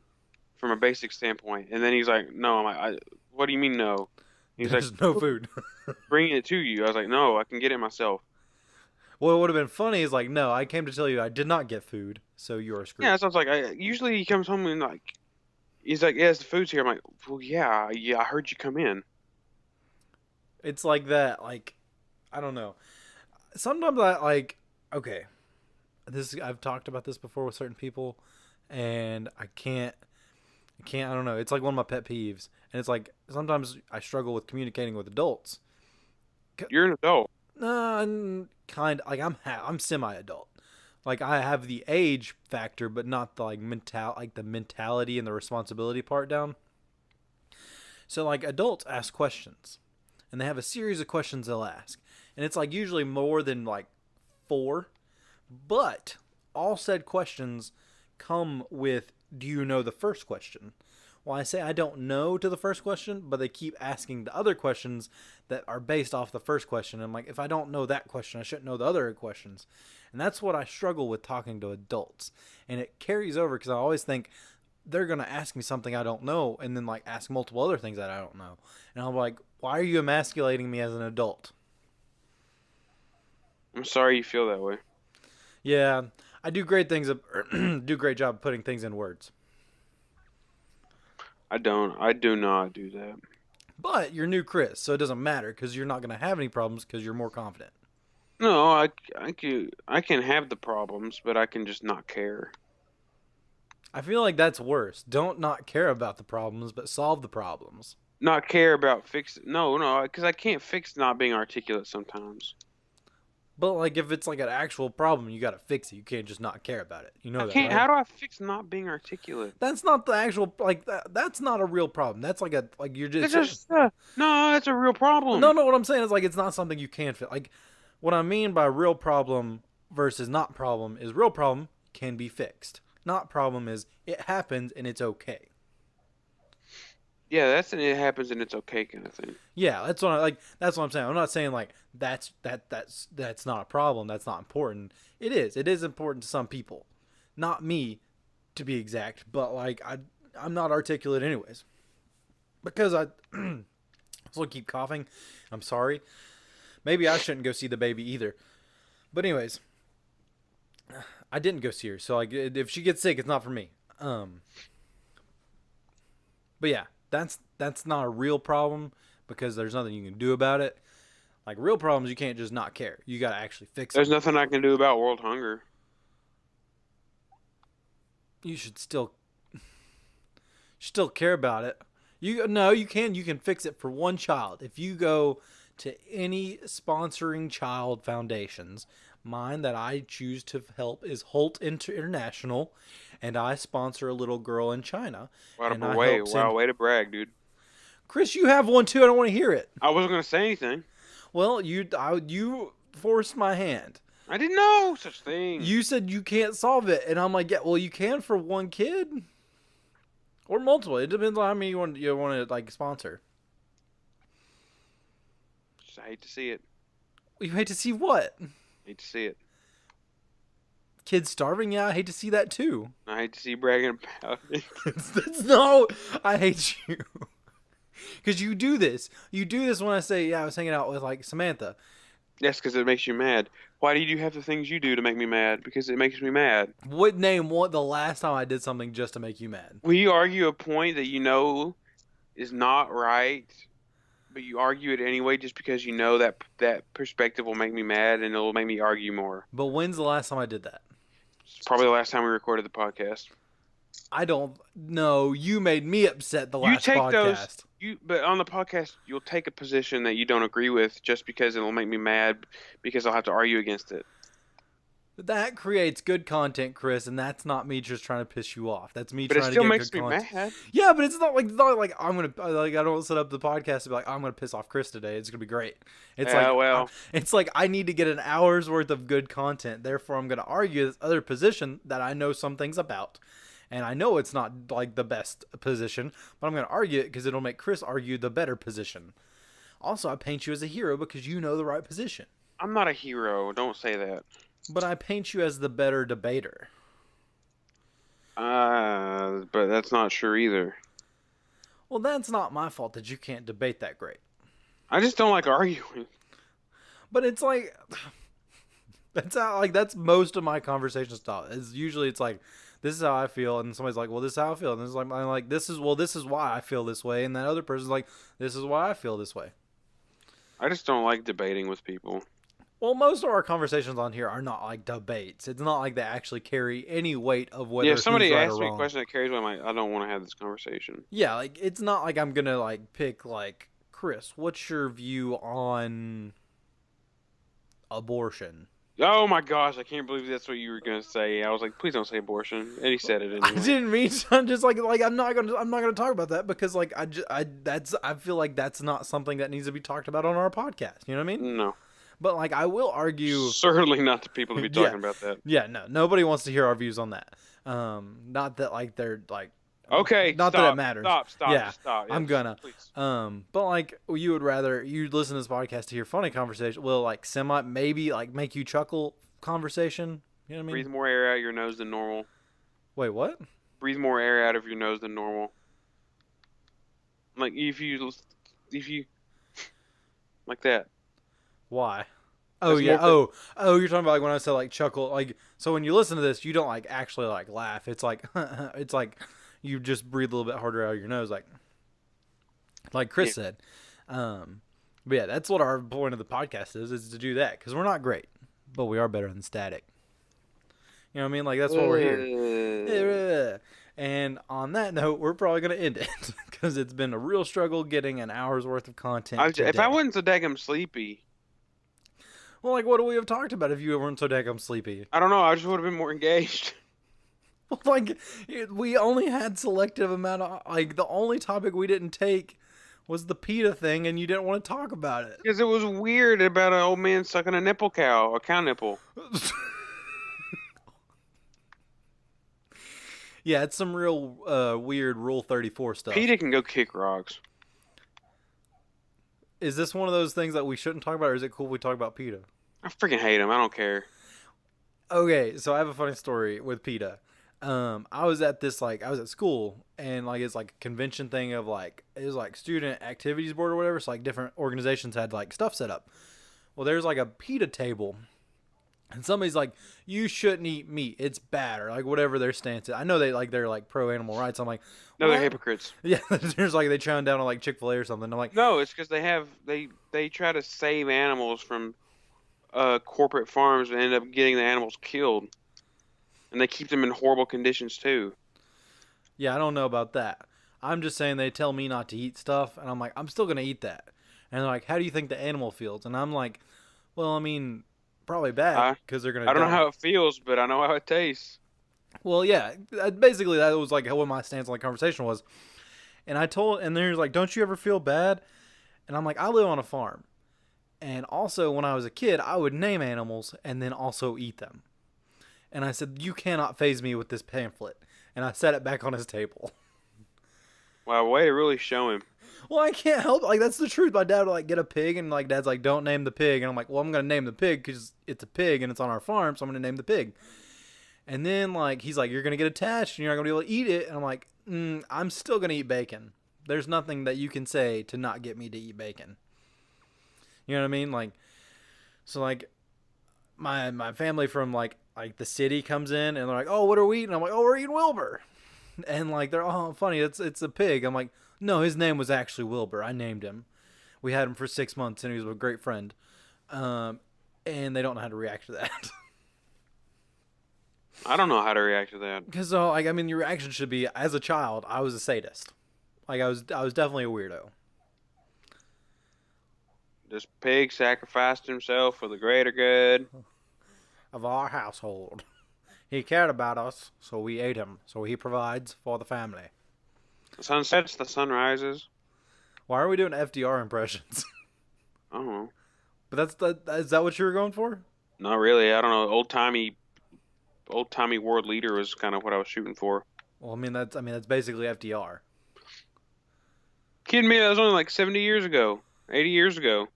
from a basic standpoint. And then he's like, no. I'm like, what do you mean no? He's like, there's no food. bringing it to you. I was like, no, I can get it myself. What would have been funny is like, no, I came to tell you I did not get food, so you're screwed. Yeah, so I was like, usually he comes home and like, he's like, yes, the food's here. I'm like, well, yeah, I heard you come in. It's like that. Like, I don't know. Sometimes I like. Okay, I've talked about this before with certain people, and I can't. I don't know. It's like one of my pet peeves, and it's like sometimes I struggle with communicating with adults. You're an adult. I'm kind like I'm semi-adult. Like I have the age factor, but not the the mentality and the responsibility part down. So like adults ask questions, and they have a series of questions they'll ask, and it's like usually more than like 4, but all said questions come with, do you know the first question? Well, I say I don't know to the first question, but they keep asking the other questions that are based off the first question. I'm like, if I don't know that question, I shouldn't know the other questions. And that's what I struggle with talking to adults. And it carries over because I always think they're going to ask me something I don't know and then like ask multiple other things that I don't know. And I'm like, why are you emasculating me as an adult? I'm sorry you feel that way. Yeah, I do great things, do a great job of putting things in words. I don't. I do not do that. But you're new Chris, so it doesn't matter because you're not going to have any problems because you're more confident. No, I can have the problems, but I can just not care. I feel like that's worse. Don't not care about the problems, but solve the problems. Not care about fix. No, because I can't fix not being articulate sometimes. But like if it's like an actual problem, you got to fix it. You can't just not care about it. You know I that, can't. right? How do I fix not being articulate? That's not the actual like that's not a real problem. That's like a like you're It's just just no. That's a real problem. no. What I'm saying is like it's not something you can fix. Like what I mean by real problem versus not problem is real problem can be fixed. Not problem is it happens and it's okay. Yeah, that's an it happens and it's okay kind of thing. Yeah, that's what I like. That's what I'm saying. I'm not saying like that's not a problem. That's not important. It is. It is important to some people, not me, to be exact. But like I'm not articulate anyways, because I still keep coughing. I'm sorry. Maybe I shouldn't go see the baby either. But anyways, I didn't go see her. So like if she gets sick, it's not for me. But yeah, that's not a real problem because there's nothing you can do about it. Like real problems, you can't just not care. You got to actually fix There's them. nothing I can do about world hunger. You should still care about it. You can fix it for one child. If you go to any sponsoring child foundations, mine that I choose to help is Holt International, and I sponsor a little girl in China, and I help send. Wow, way to brag, dude. Chris, you have one too. I don't want to hear it. I wasn't gonna say anything. Well, you forced my hand. I didn't know such thing. You said you can't solve it, and I'm like, yeah, well, you can for one kid or multiple. It depends on how many you want to like sponsor. Just, I hate to see it. You hate to see what? Hate to see it. Kids starving? Yeah, I hate to see that too. I hate to see you bragging about it. That's no, I hate you. Because you do this. You do this when I say, yeah, I was hanging out with like Samantha. Yes, because it makes you mad. Why do you have the things you do to make me mad? Because it makes me mad. What name what the last time I did something just to make you mad? Will you argue a point that you know is not right, but you argue it anyway just because you know that that perspective will make me mad and it'll make me argue more? But when's the last time I did that? It's probably the last time we recorded the podcast. I don't know. You made me upset the last podcast. But on the podcast, you'll take a position that you don't agree with just because it'll make me mad because I'll have to argue against it. That creates good content, Chris, and that's not me just trying to piss you off. That's me But it trying still to get makes good me content. mad. Yeah, but it's not like I'm gonna like I don't set up the podcast to be like I'm gonna piss off Chris today. It's gonna be great. It's Yeah, like well. it's like I need to get an hour's worth of good content. Therefore, I'm gonna argue this other position that I know some things about. And I know it's not like the best position, but I'm going to argue it because it'll make Chris argue the better position. Also, I paint you as a hero because you know the right position. I'm not a hero. Don't say that. But I paint you as the better debater. But that's not sure either. Well, that's not my fault that you can't debate that great. I just don't like arguing. But it's like that's most of my conversation style. Is usually it's like this is how I feel, and somebody's like, well, this is how I feel, and this is like I'm like this is why I feel this way, and that other person's like, this is why I feel this way. I just don't like debating with people. Well, most of our conversations on here are not like debates. It's not like they actually carry any weight of whether Yeah, if somebody who's right asks or me a wrong. question that carries weight, I'm like, I don't want to have this conversation. Yeah, like it's not like I'm gonna like pick like Chris. What's your view on abortion? Oh my gosh, I can't believe that's what you were gonna say. I was like, please don't say abortion, and he said it I anyway. didn't mean to. I'm just like I'm not gonna talk about that because like I feel like that's not something that needs to be talked about on our podcast. You know what I mean? No, But like I will argue. certainly not the people to be talking about that. Yeah, no, nobody wants to hear our views on that. Not that like they're like. Okay, Not stop, that it matters. Stop, Yeah, stop. I'm gonna. Please. But like you would rather you listen to this podcast to hear funny conversation. Will like maybe like make you chuckle conversation. You know what I mean? Breathe more air out your nose than normal. Wait, what? Breathe more air out of your nose than normal. Like if you like that. Why? Oh That's yeah. more Oh, you're talking about like when I said like chuckle. Like so when you listen to this, you don't like actually like laugh. It's like it's like you just breathe a little bit harder out of your nose, like Chris said. But yeah, that's what our point of the podcast is to do that because we're not great, but we are better than static. You know what I mean? Like that's what we're here. And on that note, we're probably gonna end it because it's been a real struggle getting an hour's worth of content. If I today. wasn't so daggum sleepy, Well, like, what would we have talked about if you weren't so daggum sleepy? I don't know. I just would have been more engaged. Well, like, we only had selective amount of, like, the only topic we didn't take was the PETA thing, and you didn't want to talk about it. Because it was weird about an old man sucking a cow nipple. Yeah, it's some real weird Rule 34 stuff. PETA can go kick rocks. Is this one of those things that we shouldn't talk about, or is it cool if we talk about PETA? I freaking hate him. I don't care. Okay, so I have a funny story with PETA. I was at school, and like it's like a convention thing of like it was like student activities board or whatever. So like different organizations had like stuff set up. Well, there's like a PETA table, And somebody's like, you shouldn't eat meat. It's bad, or like whatever their stance is. I know they're like pro animal rights. I'm like, No, they're well, hypocrites. yeah. There's like they chowing down on like Chick-fil-A or something. I'm like, No, it's because they try to save animals from corporate farms and end up getting the animals killed, and they keep them in horrible conditions too. yeah, I don't know about that. I'm just saying they tell me not to eat stuff, and I'm like, I'm still gonna eat that. And they're like, how do you think the animal feels? And I'm like, well, I mean, probably bad I because they're gonna I don't know die. how it feels, but I know how it tastes. Well, yeah, basically that was like what my stance on the conversation was. And they're like, don't you ever feel bad? And I'm like, I live on a farm. And also, when I was a kid, I would name animals and then also eat them. And I said, you cannot phase me with this pamphlet. And I set it back on his table. Wow, way to really show him. Well, I can't help it. Like, that's the truth. My dad would, like, get a pig, and, like, Dad's like, don't name the pig. And I'm like, well, I'm going to name the pig because it's a pig and it's on our farm, so I'm going to name the pig. And then, like, he's like, you're going to get attached and you're not going to be able to eat it. And I'm like, I'm still going to eat bacon. There's nothing that you can say to not get me to eat bacon. You know what I mean? Like, so, like, my family from, like the city comes in, and they're like, oh, what are we eating? I'm like, oh, we're eating Wilbur. And, like, they're, oh, funny, it's a pig. I'm like, no, his name was actually Wilbur. I named him. We had him for 6 months, and he was a great friend. And they don't know how to react to that. I don't know how to react to that. Because, like, I mean, your reaction should be, as a child, I was a sadist. Like, I was definitely a weirdo. This pig sacrificed himself for the greater good. Of our household. He cared about us, so we ate him. So he provides for the family. The sun sets, the sun rises. Why are we doing FDR impressions? I don't know. But is that what you were going for? Not really. I don't know. Old timey world leader was kind of what I was shooting for. Well, I mean that's basically FDR. Kidding me? That was only like 70 years ago, 80 years ago.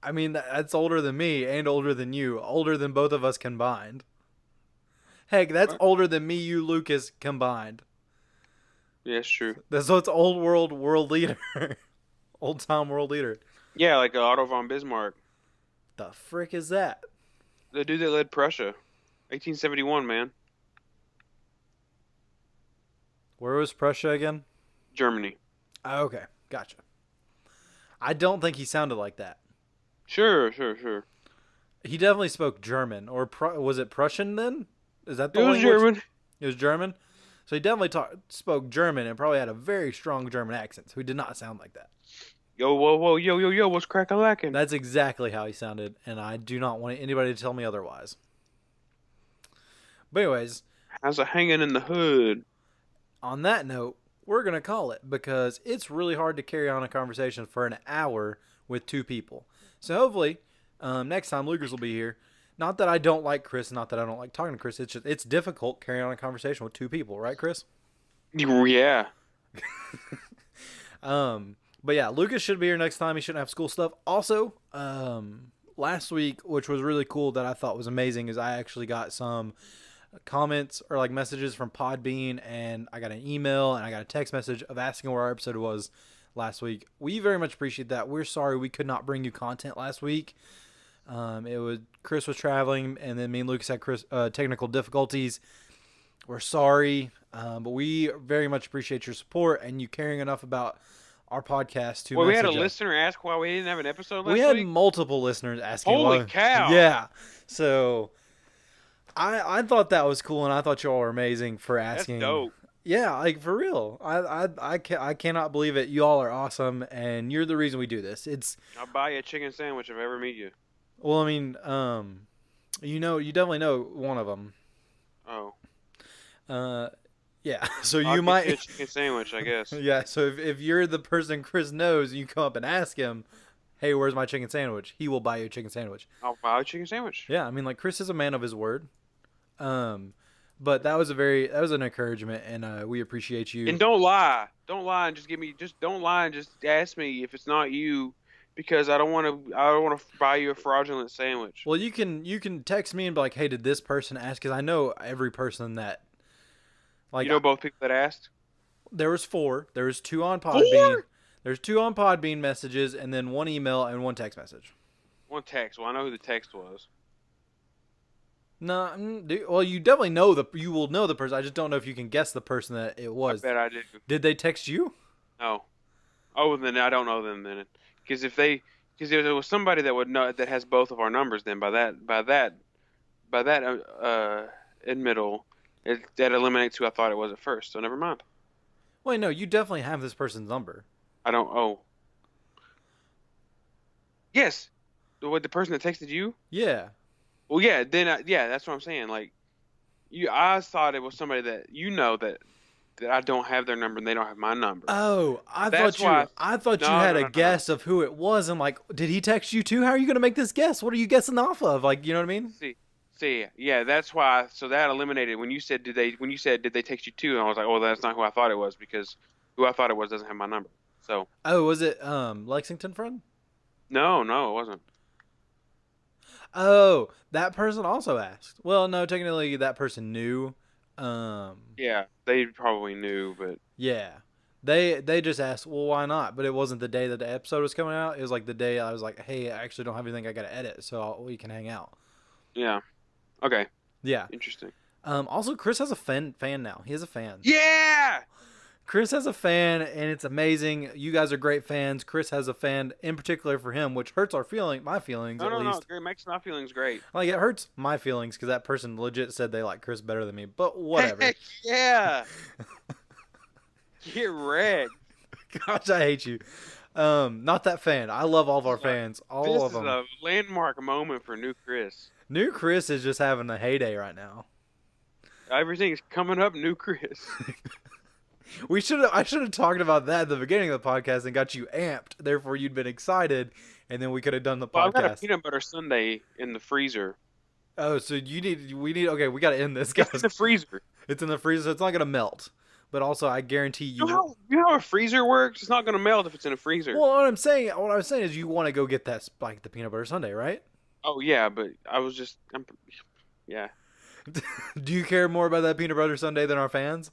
I mean that's older than me and older than you, older than both of us combined. Heck, that's What? older than me, you, Lucas combined. Yeah, it's true. So it's old world leader, old time world leader. Yeah, like Otto von Bismarck, The frick is that? the dude that led Prussia, 1871, man. Where was Prussia again? Germany. Oh, okay, gotcha. I don't think he sounded like that. Sure. He definitely spoke German, or was it Prussian then? Is that the It was language? German. It was German. So he definitely spoke German and probably had a very strong German accent. So he did not sound like that. Yo, whoa, yo, what's crack-a-lackin'? That's exactly how he sounded, and I do not want anybody to tell me otherwise. But anyways, How's it hanging in the hood? on that note, we're going to call it because it's really hard to carry on a conversation for an hour with two people. So hopefully, next time Lucas will be here. Not that I don't like Chris, not that I don't like talking to Chris. It's difficult carrying on a conversation with two people, right, Chris? Yeah. But yeah, Lucas should be here next time. He shouldn't have school stuff. Also, last week, which was really cool that I thought was amazing, is I actually got some comments or like messages from Podbean, and I got an email and I got a text message of asking where our episode was last week. We very much appreciate that. We're sorry we could not bring you content last week. Chris was traveling, and then me and Lucas had technical difficulties. We're sorry, but we very much appreciate your support and you caring enough about our podcast to. Well, we had a message us. listener ask why we didn't have an episode last We had week. multiple listeners asking. Holy cow! Yeah, so I thought that was cool, and I thought you all were amazing for asking. That's dope. Yeah, like for real. I cannot believe it. You all are awesome, and you're the reason we do this. I'll buy you a chicken sandwich if I ever meet you. Well, I mean, you definitely know one of them. Oh. Yeah. So I'll you get might you a chicken sandwich, I guess. Yeah. So if you're the person Chris knows, you come up and ask him, "Hey, where's my chicken sandwich?" He will buy you a chicken sandwich. I'll buy a chicken sandwich. Yeah. I mean, like Chris is a man of his word. But that was an encouragement, and we appreciate you. And don't lie. Don't lie and don't lie and just ask me if it's not you, because I don't want to buy you a fraudulent sandwich. Well, you can text me and be like, "Hey, did this person ask?" Because I know every person that. Like, You know both people that asked? there was 4. There was 2 on Podbean. There's 2 on Podbean messages, and then 1 email and 1 text message. One text. Well, I know who the text was. No, well, you definitely know you will know the person. I just don't know if you can guess the person that it I was. bet I do. Did they text you? No. Oh, then I don't know them then. Because because if it was somebody that would know that has both of our numbers, then by that admittal, that eliminates who I thought it was at first. So never mind. Wait, no, you definitely have this person's number. I don't. Oh, yes. The person that texted you? Yeah. Well, yeah. Then yeah, that's what I'm saying. Like I thought it was somebody that that I don't have their number and they don't have my number. Oh, That's why. I thought you No, had no, a no, no, no. guess of who it was. I'm like, did he text you too? How are you gonna make this guess? What are you guessing off of? Like, you know what I mean? See, yeah, that's why. So that eliminated when you said did they text you too? And I was like, oh, that's not who I thought it was because who I thought it was doesn't have my number. So Oh, was it Lexington friend? no, no, it wasn't. Oh, that person also asked. Well, no, technically that person knew. Um, Yeah, they probably knew, but yeah. They just asked, well, why not? But it wasn't the day that the episode was coming out. It was like the day I was like, hey, I actually don't have anything I gotta edit, so we can hang out. yeah, okay, Yeah. interesting. Also, Chris has a fan now. He has a fan. Yeah, Chris has a fan, and it's amazing. You guys are great fans. Chris has a fan in particular for him, which hurts my feelings no, at no, no, least. it makes my feelings great. Like it hurts my feelings because that person legit said they like Chris better than me. But whatever. Heck yeah, get red. Gosh, I hate you. Not that fan. I love all of our fans, all This of is them. a landmark moment for new Chris. New Chris is just having a heyday right now. Everything's coming up, new Chris. I should have talked about that at the beginning of the podcast and got you amped. Therefore, you'd been excited, and then we could have done the Well, I've got a podcast. peanut butter sundae in the freezer. Oh, so okay, we got to end this, guys. It's in the freezer. It's in the freezer, so it's not going to melt. But also, I guarantee you. You know how a freezer works? It's not going to melt if it's in a freezer. Well, what I was saying is you want to go get that, like, the peanut butter sundae, right? Oh, yeah, but yeah. Do you care more about that peanut butter sundae than our fans?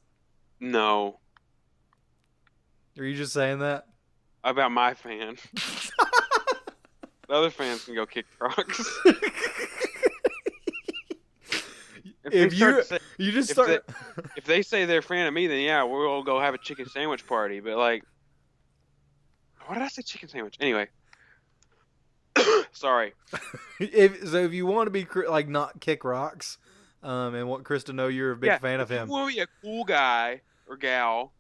No. Are you just saying that? About my fan. The other fans can go kick rocks. If they say they're a fan of me, then yeah, we'll go have a chicken sandwich party. But like, why did I say chicken sandwich? Anyway, sorry. if you want to be like not kick rocks, and want Chris to know you're a big fan of him, if you want to be a cool guy or gal,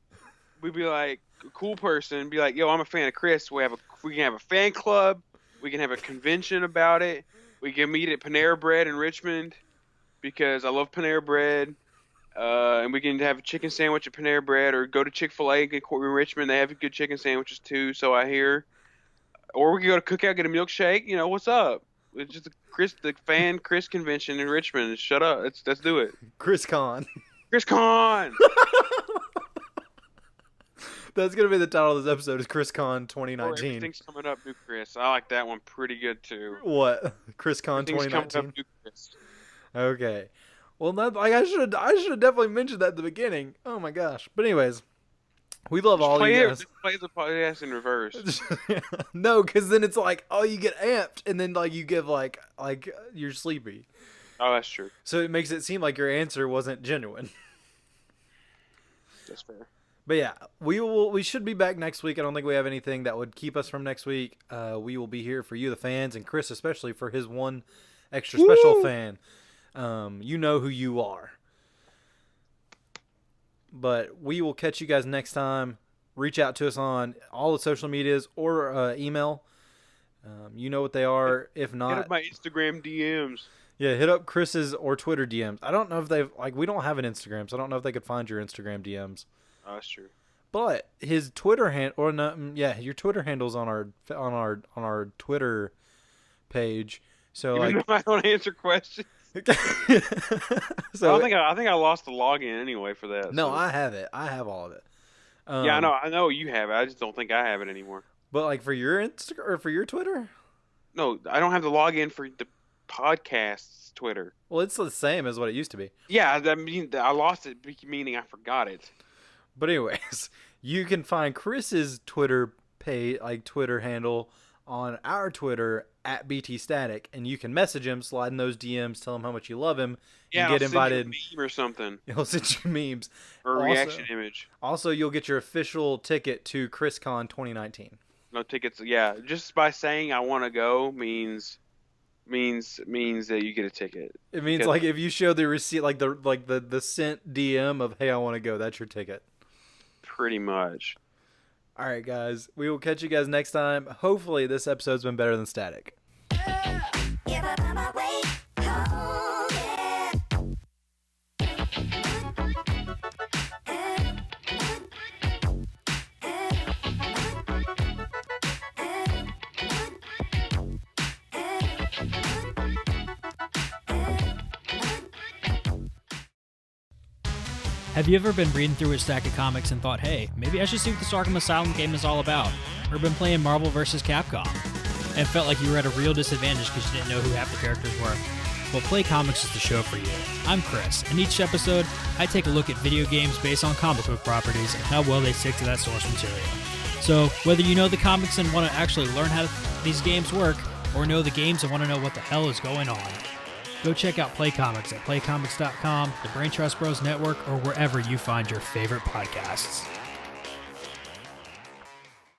we'd be like a cool person. Be like, yo, I'm a fan of Chris. We can have a fan club. We can have a convention about it. We can meet at Panera Bread in Richmond because I love Panera Bread. And we can have a chicken sandwich at Panera Bread or go to Chick-fil-A in Richmond. They have good chicken sandwiches too, so I hear. Or we can go to Cookout, get a milkshake. You know, what's up? It's just the fan Chris convention in Richmond. Shut up. Let's do it. ChrisCon. ChrisCon. That's gonna be the title of this episode. Is ChrisCon Oh, 2019? everything's coming up, new Chris. I like that one pretty good too. What? ChrisCon Everything's coming 2019. up, new Chris. Okay. Well, I should have definitely mentioned that at the beginning. Oh my gosh. But anyways, we love all you guys. Just play the podcast in reverse. No, because then it's like, oh, you get amped, and then like you give like you're sleepy. Oh, that's true. So it makes it seem like your answer wasn't genuine. That's fair. But yeah, we should be back next week. I don't think we have anything that would keep us from next week. We will be here for you, the fans, and Chris especially for his one extra special fan. You know who you are. But we will catch you guys next time. Reach out to us on all the social medias or email. You know what they are. If Hit not, up my Instagram DMs. yeah, hit up Chris's or Twitter DMs. I don't know if they've we don't have an Instagram, so I don't know if they could find your Instagram DMs. Oh, that's true. But his Twitter your Twitter handle's on our Twitter page. So Even though I don't answer questions. So I think I lost the login anyway for that. no, so. I have it. I have all of it. Yeah, I know you have it. I just don't think I have it anymore. But like for your Instagram or for your Twitter? No, I don't have the login for the podcast's Twitter. Well, it's the same as what it used to be. Yeah, I mean, I lost it, meaning I forgot it. But anyways, you can find Chris's Twitter handle on our Twitter at BT Static, and you can message him, slide in those DMs, tell him how much you love him, Yeah, and I'll get send you a invited. meme or something. He'll send you memes Or a also, reaction image. Also, you'll get your official ticket to ChrisCon 2019. No tickets. Yeah, just by saying I want to go means that you get a ticket. It means like if you show the receipt, like the sent DM of hey I want to go, that's your ticket. Pretty much. All right, guys, we will catch you guys next time. Hopefully, this episode's been better than Static. Have you ever been reading through a stack of comics and thought, hey, maybe I should see what this Arkham Asylum game is all about? Or been playing Marvel vs. Capcom and felt like you were at a real disadvantage because you didn't know who half the characters were? Well, Play Comics is the show for you. I'm Chris, and each episode, I take a look at video games based on comic book properties and how well they stick to that source material. So, whether you know the comics and want to actually learn how these games work, or know the games and want to know what the hell is going on, go check out Play Comics at playcomics.com, the Brain Trust Bros Network, or wherever you find your favorite podcasts.